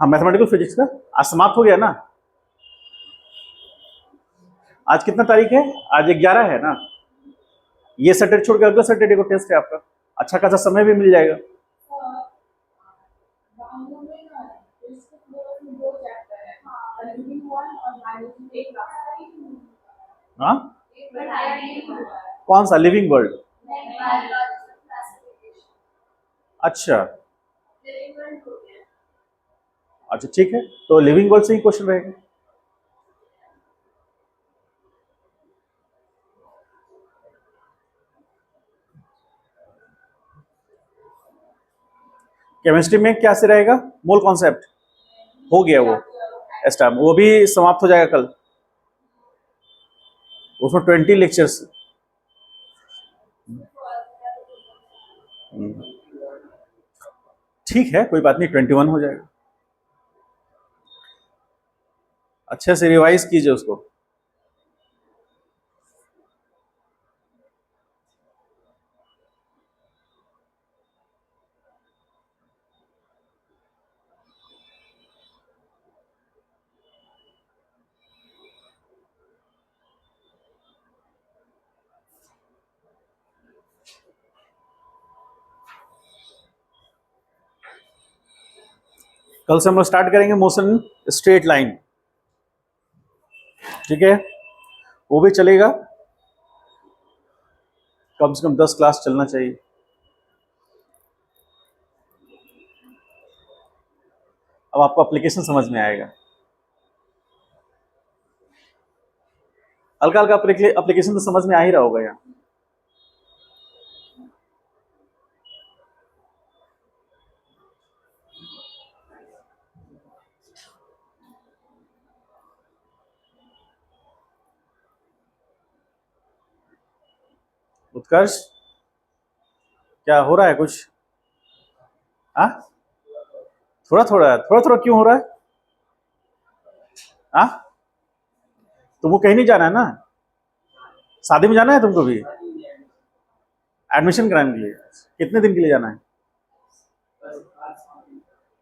Speaker 1: हाँ, मैथमेटिकल फिजिक्स का आज समाप्त हो गया ना? आज कितना तारीख है? आज 11 है ना? ये सैटरडे छोड़ के अगले सैटरडे को टेस्ट है आपका, अच्छा खासा समय भी मिल जाएगा। हाँ, कौन सा लिविंग वर्ल्ड? अच्छा अच्छा, ठीक है, तो लिविंग वर्ल्ड से ही क्वेश्चन रहेगा। केमिस्ट्री में क्या से रहेगा, मोल कॉन्सेप्ट हो गया वो एस्टाम, वो भी समाप्त हो जाएगा कल, उसमें 20 लेक्चर्स। ठीक है, कोई बात नहीं, 21 हो जाएगा। अच्छे से रिवाइज कीजिए उसको। कल से हम लोग स्टार्ट करेंगे मोशन स्ट्रेट लाइन, ठीक है? वो भी चलेगा, कम से कम 10 क्लास चलना चाहिए। अब आपको एप्लीकेशन समझ में आएगा। हल्का हल्का एप्लीकेशन तो समझ में आ ही रहा होगा यहाँ। उत्कर्ष क्या हो रहा है कुछ? हाँ, थोड़ा थोड़ा क्यों हो रहा है? हाँ, तुमको कहीं नहीं जाना है ना? शादी में जाना है तुमको भी? एडमिशन कराने के लिए कितने दिन के लिए जाना है?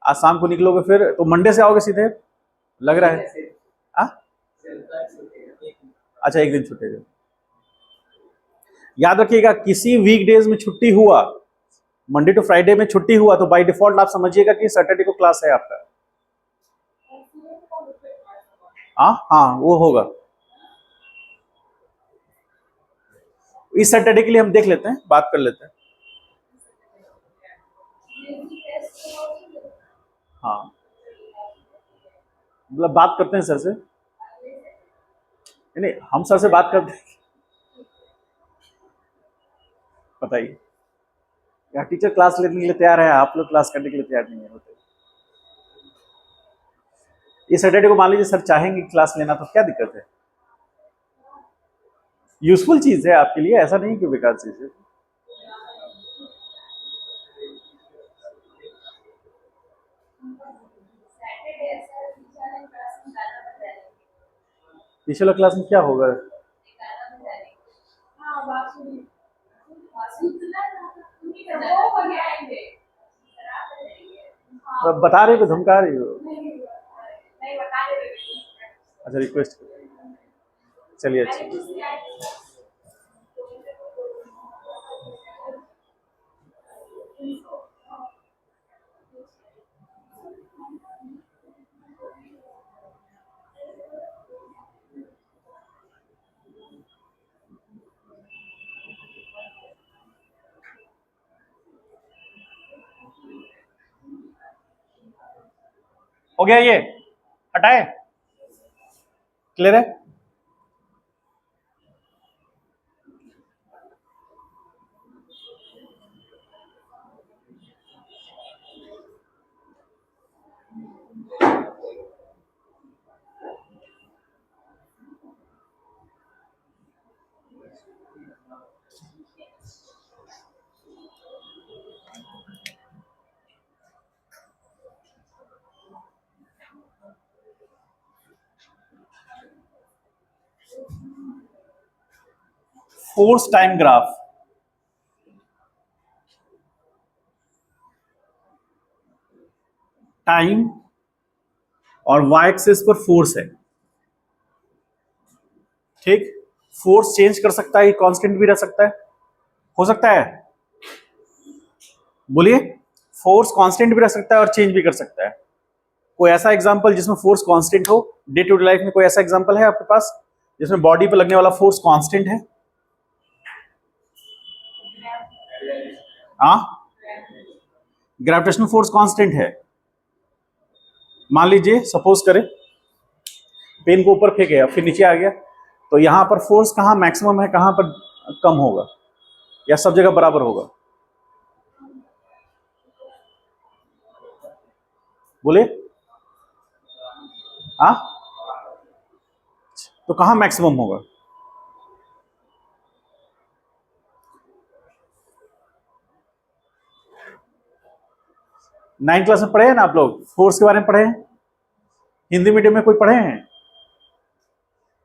Speaker 1: आज शाम को निकलोगे, फिर तो मंडे से आओगे सीधे लग रहा है। हाँ, अच्छा, एक दिन छुट्टी दे। याद रखिएगा, किसी वीकडेज में छुट्टी हुआ, मंडे टू फ्राइडे में छुट्टी हुआ, तो बाय डिफॉल्ट आप समझिएगा कि सैटरडे को क्लास है आपका। हाँ हाँ, वो होगा। इस सैटरडे के लिए हम देख लेते हैं, बात कर लेते हैं। हाँ, मतलब बात करते हैं सर से। नहीं, हम सर से बात करते हैं। बताइए, यार टीचर क्लास लेने के लिए तैयार है, आप लोग क्लास करने के लिए तैयार नहीं है होते। इस सैटरडे को मान लीजिए सर चाहेंगे क्लास लेना, तो क्या दिक्कत है? यूजफुल चीज है आपके लिए, ऐसा नहीं कि बेकार चीज है। पिछले क्लास में क्या होगा? बता रही हो, धमका रही हो? अच्छा, रिक्वेस्ट। चलिए, अच्छा। हो गया, ये हटाए, क्लियर है? फोर्स टाइम ग्राफ, टाइम और वाई एक्सिस पर फोर्स है, ठीक। फोर्स चेंज कर सकता है, कांस्टेंट भी रह सकता है, हो सकता है? बोलिए। फोर्स कांस्टेंट भी रह सकता है और चेंज भी कर सकता है। कोई ऐसा एग्जांपल जिसमें फोर्स कांस्टेंट हो? डे टू डे लाइफ में कोई ऐसा एग्जांपल है आपके पास जिसमें बॉडी पर लगने वाला फोर्स कांस्टेंट है? हाँ, ग्रेविटेशनल फोर्स कांस्टेंट है। मान लीजिए, सपोज करें पेन को ऊपर फेंके फिर नीचे आ गया, तो यहां पर फोर्स कहां मैक्सिमम है, कहां पर कम होगा, या सब जगह बराबर होगा? बोले। हाँ, तो कहां मैक्सिमम होगा? नाइन क्लास में पढ़े हैं ना आप लोग, फोर्स के बारे में पढ़े हैं? हिंदी मीडियम में कोई पढ़े हैं?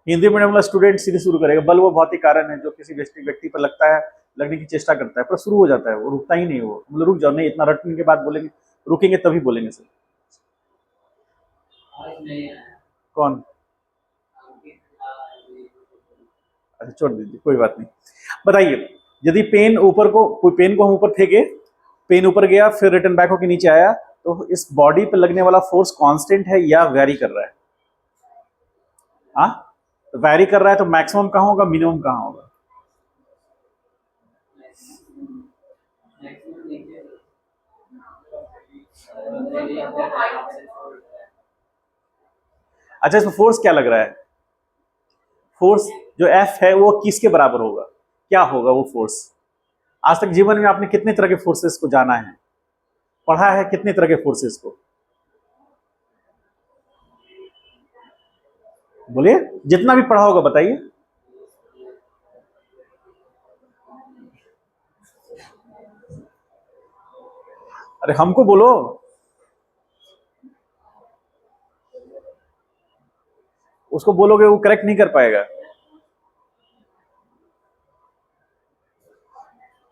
Speaker 1: हिंदी मीडियम वाला स्टूडेंट सीधे शुरू करेगा, बल वो भौतिक कारण है जो किसी व्यक्ति पर लगता है, लगने की चेष्टा करता है, पर शुरू हो जाता है, वो रुकता ही नहीं। वो मतलब रुक जाओ, नहीं इतना रटने के बाद बोलेंगे, रुकेंगे तभी बोलेंगे सर। कौन? अच्छा, छोड़ दीजिए, कोई बात नहीं। बताइए, यदि पेन ऊपर को, कोई पेन को हम ऊपर फेंके, पेन ऊपर गया फिर रिटर्न बैक होकर नीचे आया, तो इस बॉडी पे लगने वाला फोर्स कांस्टेंट है या वेरी कर रहा है? हाँ, वेरी कर रहा है, तो मैक्सिमम कहां होगा, मिनिमम कहां होगा? अच्छा, इसमें फोर्स क्या लग रहा है? फोर्स जो F है वो किसके बराबर होगा, क्या होगा वो फोर्स? आज तक जीवन में आपने कितने तरह के फोर्सेस को जाना है, पढ़ा है कितने तरह के फोर्सेस को? बोलिए, जितना भी पढ़ा होगा बताइए। अरे हमको बोलो। उसको बोलोगे वो करेक्ट नहीं कर पाएगा।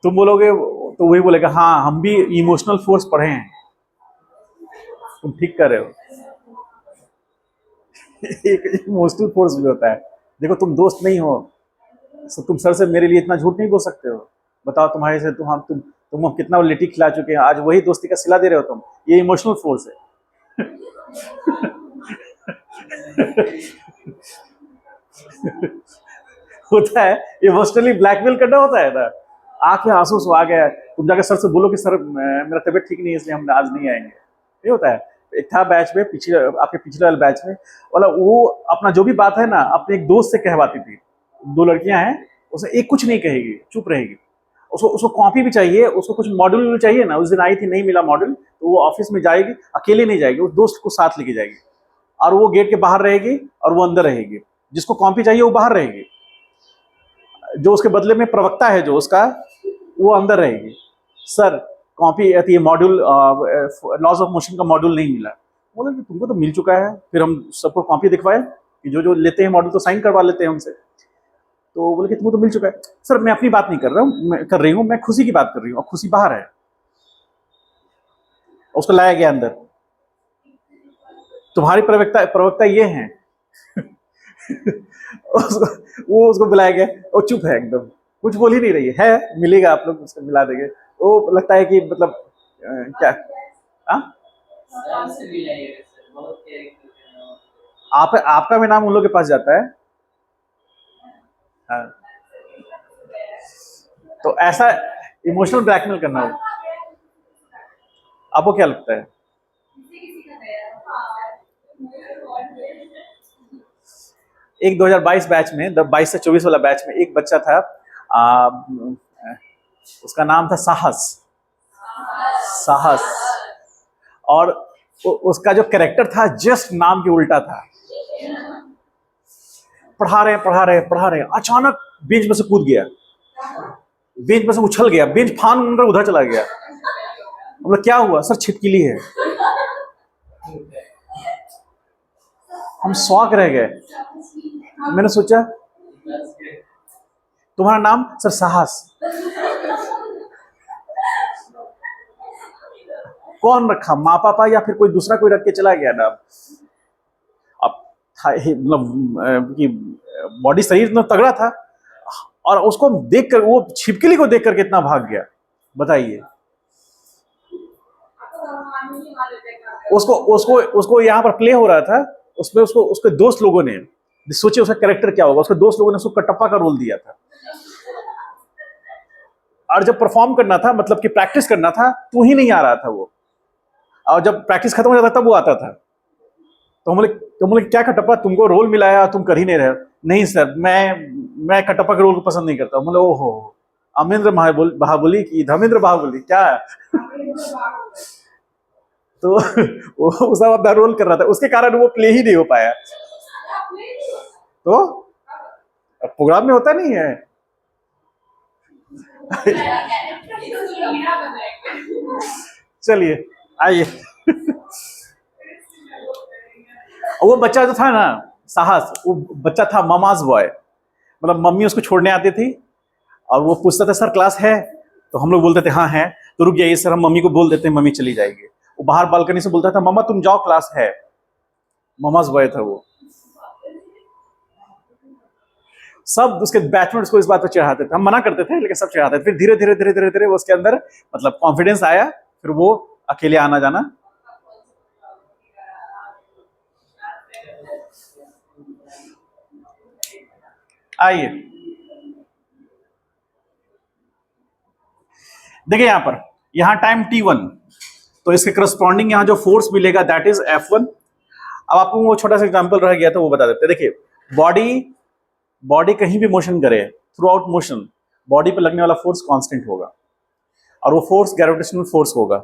Speaker 1: तुम बोलोगे तो वही बोलेगा हाँ हम भी इमोशनल फोर्स पढ़े हैं। तुम ठीक कर रहे हो। एक इमोशनल फोर्स भी होता है। देखो तुम दोस्त नहीं हो, तो तुम सर से मेरे लिए इतना झूठ नहीं बोल सकते हो। बताओ तुम्हारे से तुम हम कितना लिट्टी खिला चुके हैं, आज वही दोस्ती का सिला दे रहे हो तुम। ये इमोशनल फोर्स है। होता है, इमोशनली ब्लैकमेल करना होता है ना। आंख में आंसू आ गया, तुम जाकर सर से बोलो कि सर मेरा तबीयत ठीक नहीं है इसलिए हम आज नहीं आएंगे। ये होता है। एक था बैच में, पिछले आपके पिछले वाले बैच में वाला, वो अपना जो भी बात है ना अपने एक दोस्त से कहवाती थी। दो लड़कियां हैं, उसे एक कुछ नहीं कहेगी, चुप रहेगी। उसको उसको कॉपी भी चाहिए, उसको कुछ मॉड्यूल भी चाहिए ना। उस दिन आई थी, नहीं मिला मॉड्यूल, तो वो ऑफिस में जाएगी, अकेले नहीं जाएगी, उस दोस्त को साथ लेके जाएगी। और वो गेट के बाहर रहेगी और वो अंदर रहेगी। जिसको कॉपी चाहिए वो बाहर रहेगी, जो उसके बदले में प्रवक्ता है जो उसका, वो अंदर रहेगी। Sir copy module laws of motion का मॉड्यूल नहीं मिला। बोले कि तुमको तो मिल चुका है। फिर हम सबको कॉपी दिखवाए कि जो जो लेते हैं मॉड्यूल तो साइन करवा लेते हैं हमसे। तो बोले कि तुमको तो मिल चुका है। सर मैं अपनी बात नहीं कर रहा हूँ, मैं कर रही हूँ, मैं खुशी की बात कर रही हूँ, और खुशी बाहर है। उसको लाया गया अंदर। तुम्हारी प्रवक्ता प्रवक्ता ये हैं। वो उसको बुलाया गया, वो चुप है एकदम, कुछ बोल ही नहीं रही है। मिलेगा आप लोग उसको मिला देंगे। वो लगता है कि मतलब क्या आप आपका भी नाम उन लोग के पास जाता है। हाँ। तो ऐसा इमोशनल ब्लैकमेल करना हो, आपको क्या लगता है? एक 2022 बैच में, 22 से 24 वाला बैच में एक बच्चा था, आ, उसका नाम था साहस। साहस। और उसका जो कैरेक्टर था जस्ट नाम के उल्टा था। पढ़ा रहे अचानक बेंच में से कूद गया, बेंच में से उछल गया, बेंच फान कर उधर चला गया। मतलब क्या हुआ? सर छिपकली है। हम शौक रह गए। मैंने सोचा तुम्हारा नाम? सर साहस। कौन रखा, माँ पापा या फिर कोई दूसरा कोई रख के चला गया नाम? अब मतलब बॉडी शरीर इतना तगड़ा था, और उसको देखकर, वो छिपकली को देखकर कितना भाग गया बताइए। उसको उसको उसको यहाँ पर प्ले हो रहा था, उसमें उसको उसके दोस्त लोगों ने, सोचिए उसका कैरेक्टर क्या होगा, उसके दोस्त लोगों ने उसको कटप्पा का रोल दिया था। और जब परफॉर्म करना था, मतलब कि प्रैक्टिस करना था, तो ही नहीं आ रहा था वो। और जब प्रैक्टिस खत्म हो जाता तब वो आता था। तो बोले क्या कटप्पा, तुमको रोल मिलाया तुम कर ही नहीं रहे? नहीं सर, मैं कटप्पा के रोल को पसंद नहीं करता। बोले ओहो, अमरेंद्र महाबली की धर्मेंद्र बाहुबली क्या? तो वो उसका अपना रोल कर रहा था, उसके कारण वो प्ले ही नहीं हो पाया। तो प्रोग्राम में होता नहीं है। चलिए आइए। वो बच्चा जो था ना साहस, वो बच्चा था ममाज बॉय। मतलब मम्मी उसको छोड़ने आती थी, और वो पूछता था सर क्लास है? तो हम लोग बोलते थे हाँ है। तो रुक जाइए सर, हम मम्मी को बोल देते हैं, मम्मी चली जाएगी। वो बाहर बालकनी से बोलता था मम्मा तुम जाओ क्लास है। ममाज बॉय था वो। सब उसके बैचमेट्स को इस बात पर चढ़ाते थे, हम मना करते थे लेकिन सब चढ़ाते थे। फिर धीरे धीरे धीरे धीरे धीरे उसके अंदर मतलब कॉन्फिडेंस आया, फिर वो अकेले आना जाना। आइए देखिए यहां टाइम t1, तो इसके करस्पॉन्डिंग यहां जो फोर्स मिलेगा दैट इज F1। अब आपको वो छोटा सा एग्जांपल रह गया था, वो बता देते हैं। देखिए बॉडी बॉडी कहीं भी मोशन करे, थ्रू आउट मोशन बॉडी पर लगने वाला फोर्स कांस्टेंट होगा, और वो फोर्स ग्रेविटेशनल फोर्स होगा।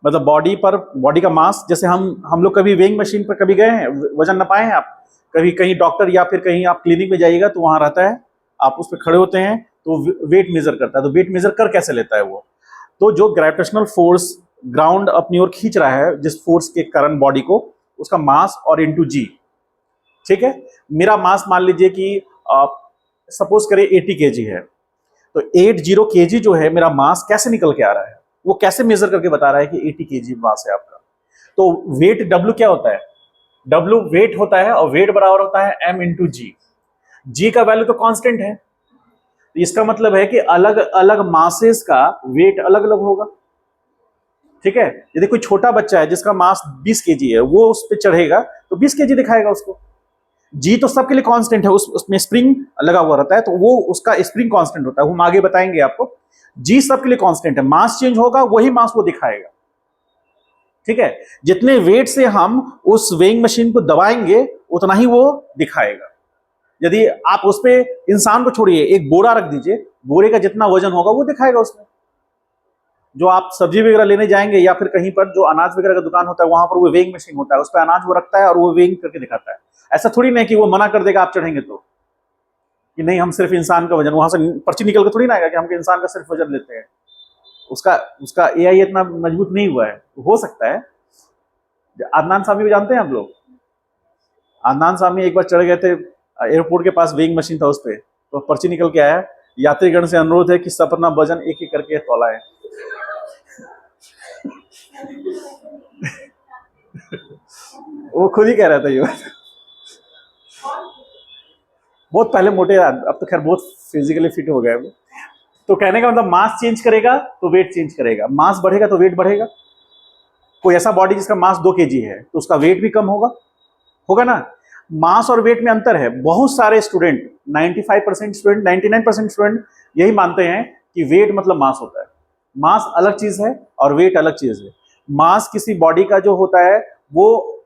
Speaker 1: मतलब बॉडी पर, बॉडी का मास, जैसे हम लोग कभी वेइंग मशीन पर कभी गए हैं, वजन नापाए हैं आप? कभी कहीं डॉक्टर या फिर कहीं आप क्लिनिक में जाइएगा तो वहां रहता है, आप उस पर खड़े होते हैं तो वेट मेजर करता है। तो वेट मेजर कर कैसे लेता है वो? तो जो ग्रेविटेशनल फोर्स ग्राउंड अपनी ओर खींच रहा है, जिस फोर्स के कारण बॉडी को, उसका मास और इंटू जी। ठीक है, मेरा मास मान लीजिए कि सपोज करें 80 केजी है, तो 80 केजी जो है मेरा मास, कैसे निकल के आ रहा है, वो कैसे मेजर करके बता रहा है कि 80 केजी मास है आपका? तो वेट डब्ल्यू क्या होता है? डब्ल्यू वेट होता है, और वेट बराबर होता है एम इंटू जी। जी का वैल्यू तो कांस्टेंट है, तो इसका मतलब है कि अलग अलग मासेस का वेट अलग अलग होगा। ठीक है, यदि कोई छोटा बच्चा है जिसका मास 20 केजी है, वो उस पर चढ़ेगा तो 20 केजी दिखाएगा उसको। जी तो सबके लिए कांस्टेंट है, उसमें स्प्रिंग लगा हुआ रहता है, तो वो उसका स्प्रिंग कांस्टेंट होता है, हम आगे बताएंगे आपको। जी सबके लिए कांस्टेंट है, मास चेंज होगा वही मास वो दिखाएगा। ठीक है, जितने वेट से हम उस वेइंग मशीन को दबाएंगे उतना ही वो दिखाएगा। यदि आप उस पे इंसान को छोड़िए, एक बोरा रख दीजिए, बोरे का जितना वजन होगा वो दिखाएगा उसमें। जो आप सब्जी वगैरह लेने जाएंगे या फिर कहीं पर जो अनाज वगैरह का दुकान होता है, वहां पर वो वेइंग मशीन होता है, उस पर अनाज वो रखता है और वो वेइंग करके दिखाता है। ऐसा थोड़ी नहीं कि वो मना कर देगा आप चढ़ेंगे तो, कि नहीं हम सिर्फ इंसान का वजन, वहां से पर्ची निकल के थोड़ी ना आएगा कि हम इंसान का सिर्फ वजन लेते हैं। उसका उसका एआई इतना मजबूत नहीं हुआ है। हो सकता है, आदनान सामी को जानते हैं आप लोग? आदनान सामी एक बार चढ़ गए थे, एयरपोर्ट के पास वेइंग मशीन था, उस पर तो पर्ची निकल के आया, यात्रीगण से अनुरोध है कि सब अपना वजन एक एक करके तौलाएं। वो खुद ही कह रहा था ये बात। बहुत पहले मोटे, अब तो खैर बहुत फिजिकली फिट हो गए। तो कहने का मतलब मास चेंज करेगा तो वेट चेंज करेगा, मास बढ़ेगा तो वेट बढ़ेगा। कोई ऐसा बॉडी जिसका मास 2 केजी है तो उसका वेट भी कम होगा, होगा ना? मास और वेट में अंतर है। बहुत सारे स्टूडेंट, 95% स्टूडेंट, 99% स्टूडेंट यही मानते हैं कि वेट मतलब मास होता है। मास अलग चीज है और वेट अलग चीज है। मास किसी बॉडी का जो होता है वो,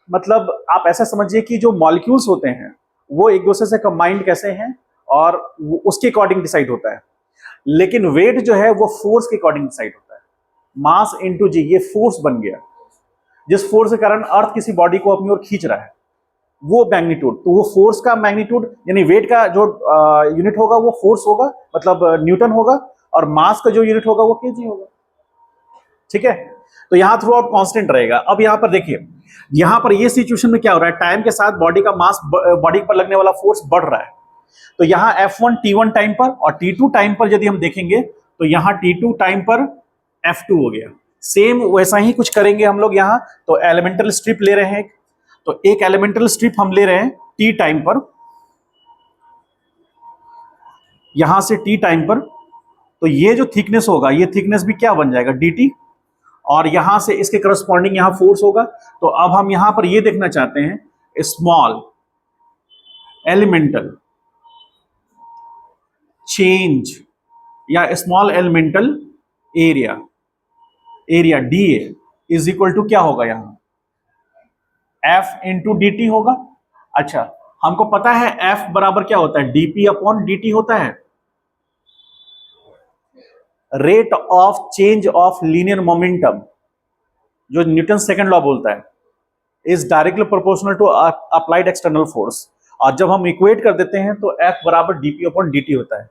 Speaker 1: मतलब आप ऐसा समझिए कि जो मॉलिक्यूल्स होते हैं वो एक दूसरे से कंबाइंड कैसे हैं और उसके अकॉर्डिंग डिसाइड होता है। लेकिन वेट जो है वो फोर्स के अकॉर्डिंग डिसाइड होता है। मास इंटू जी, ये फोर्स बन गया, जिस फोर्स के कारण अर्थ किसी बॉडी को अपनी ओर खींच रहा है, वो मैग्नीट्यूड। तो वो फोर्स का मैग्नीट्यूड, यानी वेट का जो यूनिट होगा वो फोर्स होगा, मतलब न्यूटन होगा, और मास का जो यूनिट होगा वो केजी होगा। ठीक है, तो यहां थ्रू आउट कांस्टेंट रहेगा। अब यहां पर देखिए, यहां पर ये सिचुएशन में क्या हो रहा है, टाइम के साथ बॉडी का मास, बॉडी पर लगने वाला फोर्स बढ़ रहा है। तो यहां F1 T1 टाइम पर और T2 टाइम पर यदि हम देखेंगे तो यहां T2 टाइम पर F2 हो गया। सेम वैसा ही कुछ करेंगे हम लोग यहां। तो एलिमेंटल स्ट्रिप ले रहे हैं, तो एक एलिमेंटल स्ट्रिप हम ले रहे हैं T टाइम पर, यहां से T टाइम पर। तो ये जो थिकनेस होगा, ये थिकनेस भी क्या बन जाएगा, dt, और यहां से इसके करस्पॉन्डिंग यहां फोर्स होगा। तो अब हम यहां पर ये देखना चाहते हैं, स्मॉल एलिमेंटल चेंज या small elemental area, area dA is equal to क्या होगा, यहां F इंटू dt होगा। अच्छा, हमको पता है F बराबर क्या होता है, dP अपॉन dt होता है। Rate of change of linear momentum, जो न्यूटन सेकंड लॉ बोलता है, is directly proportional to applied external force. और जब हम इक्वेट कर देते हैं तो F बराबर dP अपॉन dt होता है।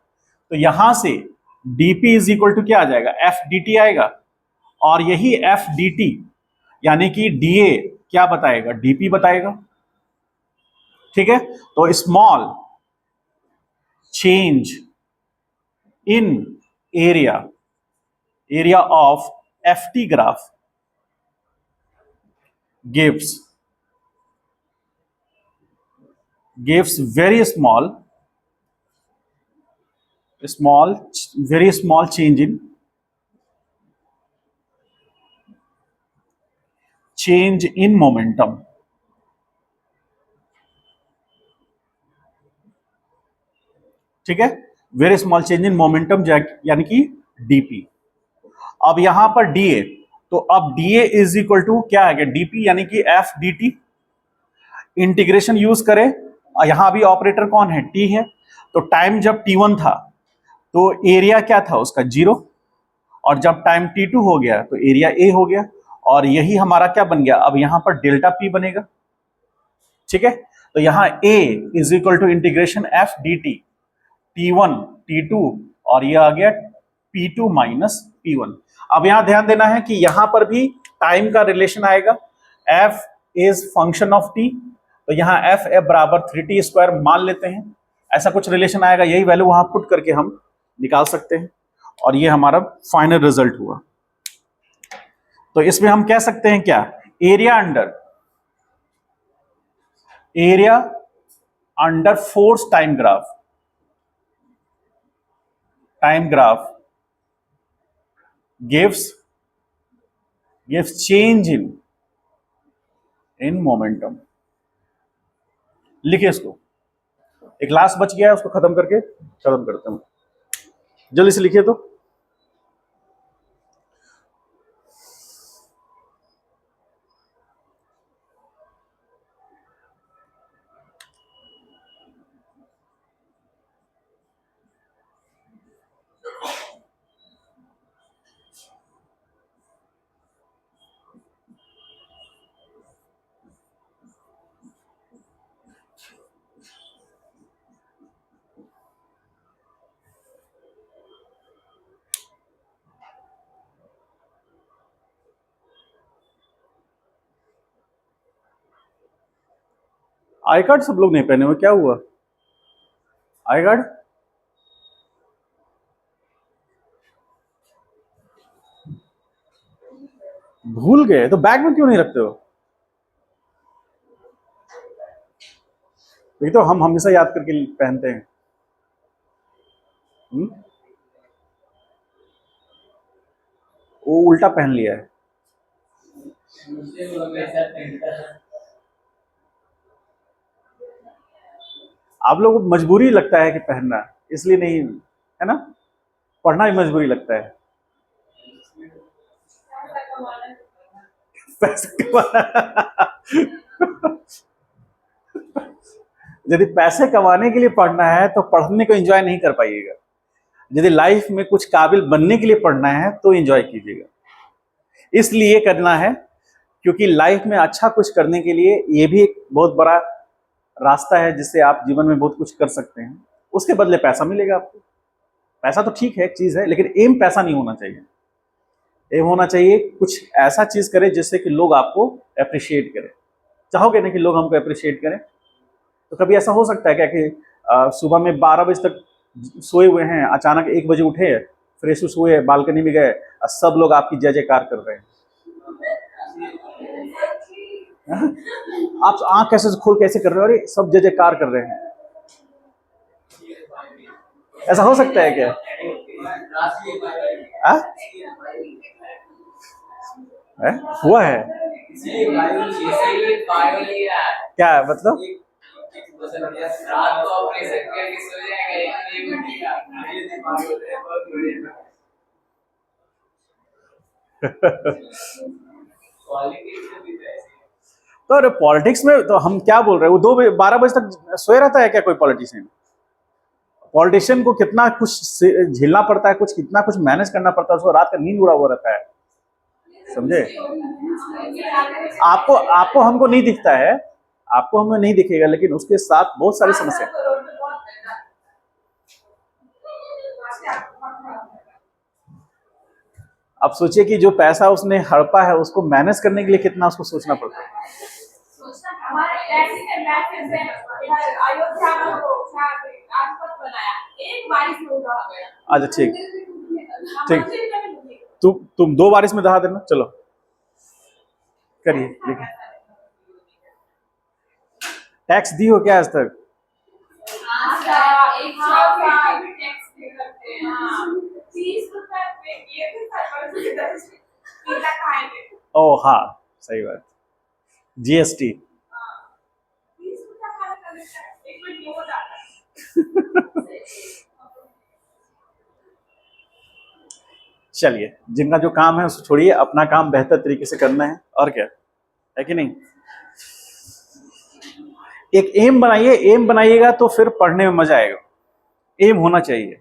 Speaker 1: तो यहां से dP इज इक्वल टू क्या आ जाएगा, F dt आएगा, और यही F dt यानी कि dA क्या बताएगा, dP बताएगा। ठीक है, तो small change in area, area of FT graph gives very very small change in momentum। ठीक है, very small change in momentum यानी कि dP। अब यहां पर dA, तो अब dA इज इक्वल टू क्या है, dP यानी कि F dt। इंटीग्रेशन यूज करें यहां अभी ऑपरेटर कौन है, टी है, तो टाइम जब t1 था तो एरिया क्या था उसका 0, और जब टाइम t2 हो गया तो एरिया a हो गया, और यही हमारा क्या बन गया, अब यहां पर डेल्टा p बनेगा। ठीक है, तो यहां a is equal to integration f dt, t1 t2 और ये आ गया p2 माइनस p1। अब यहां ध्यान देना है कि यहां पर भी टाइम का रिलेशन आएगा, f is function of t, तो यहां f बराबर 3t स्क्वायर मान लेते हैं, ऐसा कुछ रिलेशन आएगा, यही वैल्यू वहां पुट करके हम निकाल सकते हैं, और ये हमारा फाइनल रिजल्ट हुआ। तो इसमें हम कह सकते हैं क्या, area under force time graph gives change in momentum। लिखिए इसको, एक लास्ट बच गया है, उसको खत्म करते हैं, जल्दी से लिखिए। तो आई कार्ड सब लोग नहीं पहने हुए, क्या हुआ, आई कार्ड भूल गए, तो बैग में क्यों नहीं रखते हो? ये तो हम हमेशा याद करके पहनते हैं। वो उल्टा पहन लिया है। आप लोगों को मजबूरी लगता है कि पहनना, इसलिए नहीं है ना, पढ़ना भी मजबूरी लगता है। पैसे यदि पैसे कमाने के लिए पढ़ना है तो पढ़ने को एंजॉय नहीं कर पाइएगा, यदि लाइफ में कुछ काबिल बनने के लिए पढ़ना है तो एंजॉय कीजिएगा। इसलिए करना है क्योंकि लाइफ में अच्छा कुछ करने के लिए ये भी एक बहुत बड़ा रास्ता है जिससे आप जीवन में बहुत कुछ कर सकते हैं, उसके बदले पैसा मिलेगा आपको। पैसा तो ठीक है, एक चीज है, लेकिन एम पैसा नहीं होना चाहिए। एम होना चाहिए कुछ ऐसा चीज करे जिससे कि लोग आपको अप्रिशिएट करें। चाहोगे ना कि लोग हमको अप्रिशिएट करें? तो कभी ऐसा हो सकता है क्या कि सुबह में 12 बजे तक सोए हुए हैं, अचानक 1 बजे उठे, फ्रेश हुए, बालकनी में गए, सब लोग आपकी जय जयकार कर रहे हैं, आप आंख कैसे खोल कैसे कर रहे हो, अरे सब जय जयकार कर रहे हैं, ऐसा हो सकता है क्या? हुआ है क्या मतलब? तो अरे पॉलिटिक्स में तो हम क्या बोल रहे हैं, वो 12 बजे तक सोए रहता है क्या कोई पॉलिटिशियन? पॉलिटिशियन को कितना कुछ झेलना पड़ता है, कितना कुछ मैनेज करना पड़ता है, उसको रात का नींद उड़ा हुआ रहता है, समझे? आपको हमको नहीं दिखता है, आपको हमें नहीं दिखेगा, लेकिन उसके साथ बहुत सारी समस्या। अब सोचिए कि जो पैसा उसने हड़पा है उसको मैनेज करने के लिए कितना उसको सोचना पड़ता है। अच्छा ठीक ठीक, तुम 2 बारिश में दहा देना, चलो करिए, लिखिए। टैक्स दी हो क्या आज तक? ओ हाँ, सही बात, जीएसटी। चलिए, जिनका जो काम है उसको छोड़िए, अपना काम बेहतर तरीके से करना है, और क्या है कि नहीं? एक एम बनाइए, एम बनाइएगा तो फिर पढ़ने में मजा आएगा, एम होना चाहिए।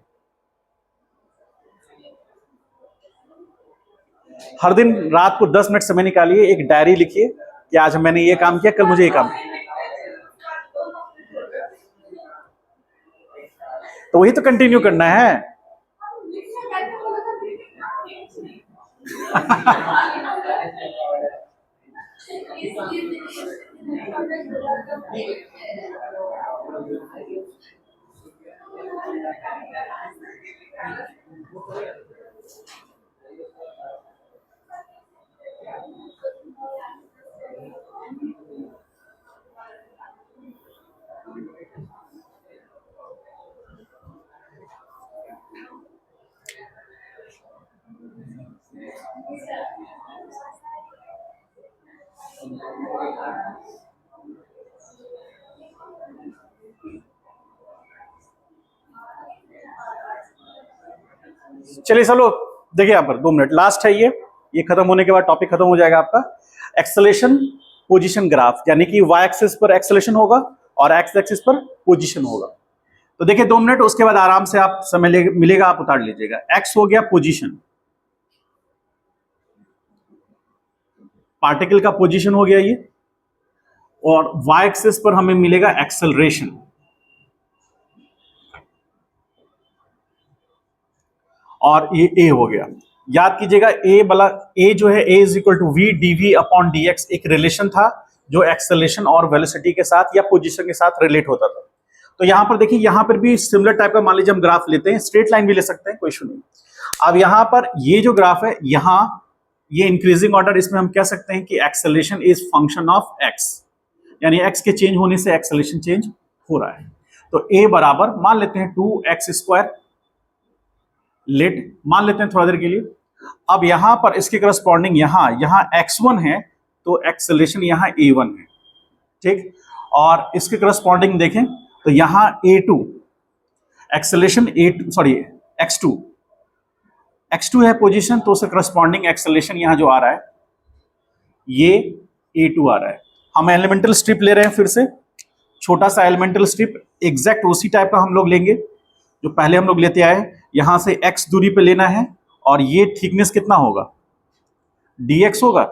Speaker 1: हर दिन रात को 10 मिनट समय निकालिए, एक डायरी लिखिए कि आज मैंने ये काम किया, कल मुझे ये काम किया। तो वही तो कंटिन्यू करना है। चलिए चलो देखिए यहां पर 2 मिनट लास्ट है, ये खत्म होने के बाद टॉपिक खत्म हो जाएगा आपका। एक्सेलेरेशन पोजीशन ग्राफ, यानी कि वाई एक्सिस पर एक्सेलेरेशन होगा और एक्स एक्सिस पर पोजीशन होगा। तो देखिए 2 मिनट, उसके बाद आराम से आप समय मिलेगा, आप उतार लीजिएगा। एक्स हो गया पोजीशन, पार्टिकल का पोजीशन हो गया ये, और वाई एक्सिस पर हमें मिलेगा एक्सेलरेशन। और ये ए हो गया। याद कीजिएगा ए वाला, ए जो है a is equal to v d v upon d x, एक रिलेशन था जो एक्सेलरेशन और वेलोसिटी के साथ या पोजीशन के साथ रिलेट होता था। तो यहां पर देखिए, यहां पर भी सिमिलर टाइप का मान लीजिए हम ग्राफ लेते हैं, स्ट्रेट लाइन भी ले सकते हैं, कोई इशू नहीं। अब यहां पर ये जो ग्राफ है, यहां ये इंक्रीजिंग ऑर्डर, इसमें हम कह सकते हैं कि acceleration is function of x, यानी एक्स के चेंज होने से एक्सेलरेशन चेंज हो रहा है। तो ए बराबर मान लेते हैं 2x², लेट मान लेते हैं थोड़ा देर के लिए। अब यहां पर इसके करस्पॉन्डिंग यहां x1 है, तो एक्सेलरेशन यहां a1 है, ठीक। और इसके करस्पॉन्डिंग देखें तो यहां a2, एक्सेलरेशन x2 है पोजीशन, तो उसके करस्पॉन्डिंग एक्सेलरेशन यहां जो आ रहा है ये a2 आ रहा है। हम एलिमेंटल स्ट्रिप ले रहे हैं, फिर से छोटा सा एलिमेंटल स्ट्रिप, एग्जैक्ट उसी टाइप का हम लोग लेंगे जो पहले हम लोग लेते आए। यहां से x दूरी पे लेना है, और ये थिकनेस कितना होगा, dx होगा,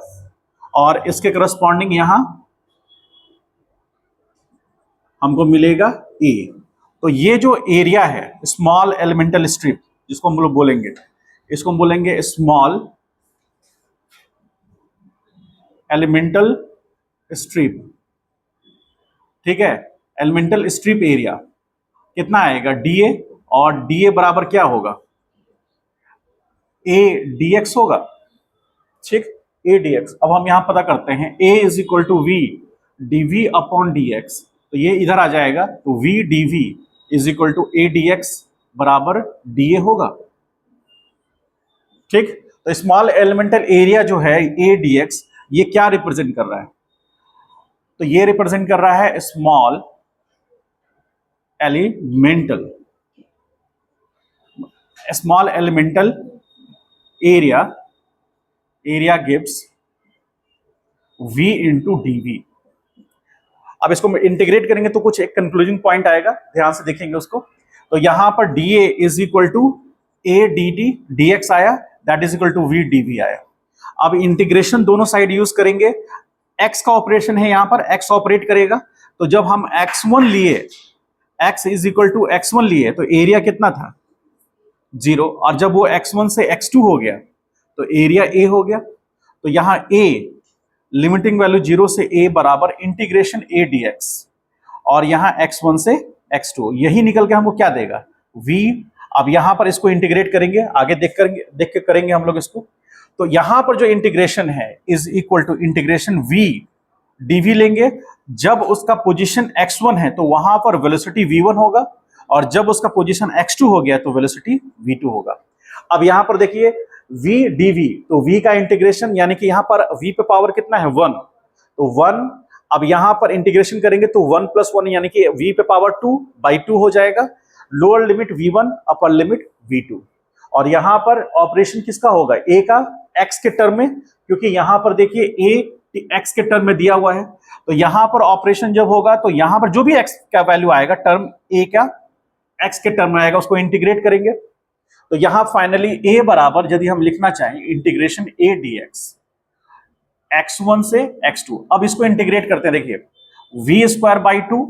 Speaker 1: और इसके करस्पॉन्डिंग यहां हमको मिलेगा a। तो ये जो एरिया है स्मॉल एलिमेंटल स्ट्रिप, जिसको हम लोग बोलेंगे, इसको हम बोलेंगे स्मॉल एलिमेंटल स्ट्रिप, ठीक है। एलिमेंटल स्ट्रिप एरिया कितना आएगा, dA, और dA बराबर क्या होगा, a dx होगा, ठीक, a dx। अब हम यहां पता करते हैं a is equal to v dv upon dx, तो ये इधर आ जाएगा, तो v dv is equal to a dx बराबर dA होगा, ठीक। तो स्मॉल एलिमेंटल एरिया जो है a dx, ये क्या रिप्रेजेंट कर रहा है, तो ये रिप्रेजेंट कर रहा है small elemental area gives v into dv। अब इसको इंटीग्रेट करेंगे तो कुछ एक कंक्लूजिंग पॉइंट आएगा, ध्यान से देखेंगे उसको। तो यहां पर dA is equal to a dt dx आया, that is equal to v dv आया। अब इंटीग्रेशन दोनों साइड यूज करेंगे, x का ऑपरेशन है यहां पर, x ऑपरेट करेगा। तो जब हम x1 लिए, x is equal to x1 लिए, तो एरिया कितना था, 0, और जब वो x1 से x2 हो गया तो एरिया a हो गया। तो यहां a लिमिटिंग वैल्यू 0 से a बराबर इंटीग्रेशन a dx, और यहां x1 से x2, यही निकल के हमको क्या देगा, v। अब यहां पर इसको इंटीग्रेट करेंगे, आगे देख के करेंगे हम लोग इसको। तो यहां पर जो इंटीग्रेशन है is equal to integration v dv लेंगे। जब उसका पोजीशन x1 है तो वहां पर वेलोसिटी v1 होगा, और जब उसका पोजीशन x2 हो गया तो वेलोसिटी v2 होगा। अब यहां पर देखिए v dv, तो v का इंटीग्रेशन, यानी कि यहां पर v पे पावर कितना है, 1, तो 1। अब यहां पर इंटीग्रेशन करेंगे तो 1 + 1, यानी कि v पे पावर 2/2 हो जाएगा। Lower limit v1, upper limit v2। और यहां पर ऑपरेशन किसका होगा, a का, x के टर्म में, क्योंकि यहां पर देखिए a एक्स के टर्म में दिया हुआ है, तो यहां पर ऑपरेशन जब होगा तो यहां पर जो भी एक्स का वैल्यू आएगा टर्म ए का एक्स के टर्म में आएगा, उसको इंटीग्रेट करेंगे। तो यहां फाइनली ए बराबर यदि हम लिखना चाहें integration A D x, x1 से x2। अब इसको इंटीग्रेट करते हैं, देखिए V square by two,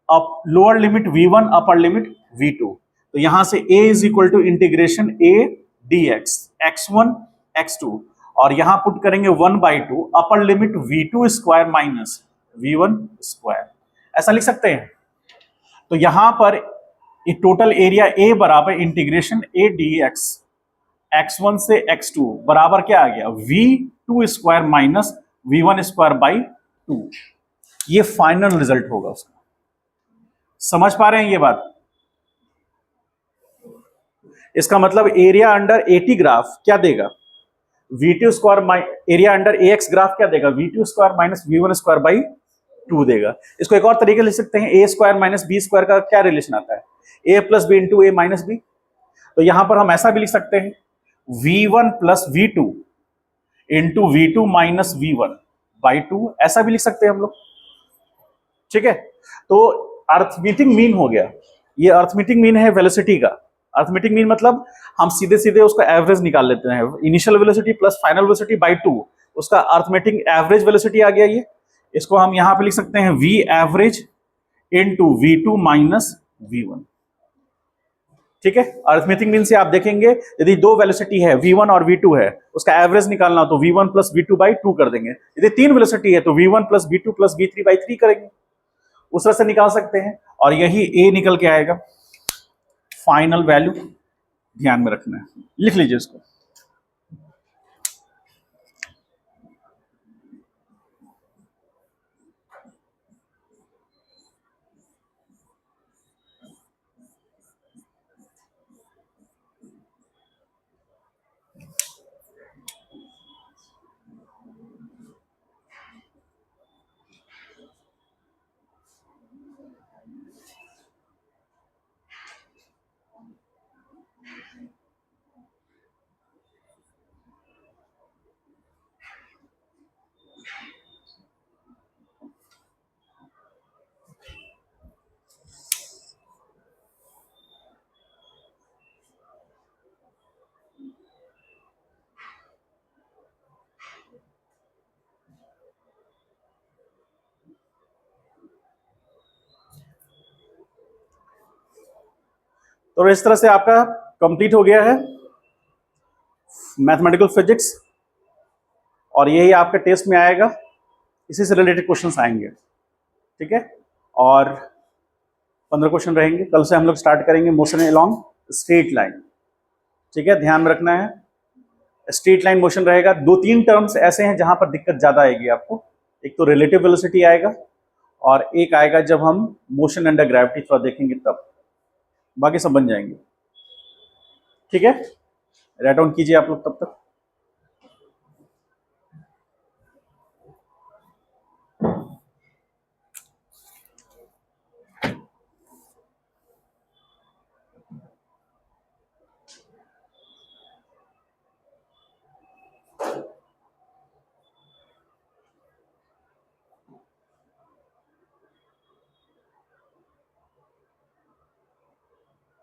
Speaker 1: up lower limit v1 upper limit v2, तो यहां से a is equal to integration a dx x1 x2, और यहां पुट करेंगे 1/2 upper limit v2 square minus v1 square, ऐसा लिख सकते हैं। तो यहां पर टोटल एरिया a बराबर इंटीग्रेशन a dx x1 से x2 बराबर क्या आ गया, v2 square minus v1 square by 2। ये फाइनल रिजल्ट होगा उसका। समझ पा रहे हैं ये बात? इसका मतलब एरिया अंडर एटी ग्राफ क्या देगा, v2 square, area under ax graph क्या देगा, v2 square minus v1 square by 2 देगा। इसको एक और तरीके लिख सकते हैं, a square minus b square का क्या रिलेशन आता है, a plus B into A minus B. तो यहां पर हम ऐसा भी लिख सकते हैं v1 plus v2 into v2 minus v1 by 2, ऐसा भी लिख सकते हैं हम लोग। ठीक है, तो अर्थमेटिक मीन हो गया, ये अर्थमेटिक मीन है वेलोसिटी का। अर्थमेटिक मीन मतलब हम सीधे सीधे उसका एवरेज निकाल लेते हैं, initial velocity plus final velocity by 2, उसका अर्थमेटिक एवरेज वेलोसिटी आ गया ये। इसको हम यहां पे लिख सकते हैं v average into v2 minus v1। ठीक है, अर्थमेटिक मीन से आप देखेंगे यदि दो वेलोसिटी है v1 और v2 है, उसका एवरेज निकालना हो तो v1 प्लस v2 बाई 2 कर देंगे। यदि तीन वेलोसिटी है तो v1 plus v2 plus v3 by 3 करेंगे, उस तरह से निकाल सकते हैं, और यही a निकल के आएगा फाइनल वैल्यू। ध्यान में रखना है, लिख लीजिए इसको। तो इस तरह से आपका कंप्लीट हो गया है मैथमेटिकल फिजिक्स, और यही आपके टेस्ट में आएगा, इसी से रिलेटेड क्वेश्चंस आएंगे। ठीक है, और 15 क्वेश्चन रहेंगे। कल से हम लोग स्टार्ट करेंगे मोशन अलोंग स्ट्रेट लाइन। ठीक है, ध्यान में रखना है, स्ट्रेट लाइन मोशन रहेगा। 2-3 टर्म्स ऐसे हैं जहां पर दिक्कत ज्यादा आएगी आपको, एक तो रिलेटिव वेलोसिटी आएगा, और एक आएगा जब हम मोशन अंडर ग्रेविटी थोड़ा देखेंगे तब, बाकी सब बन जाएंगे। ठीक है, राइट डाउन कीजिए आप लोग तब तक।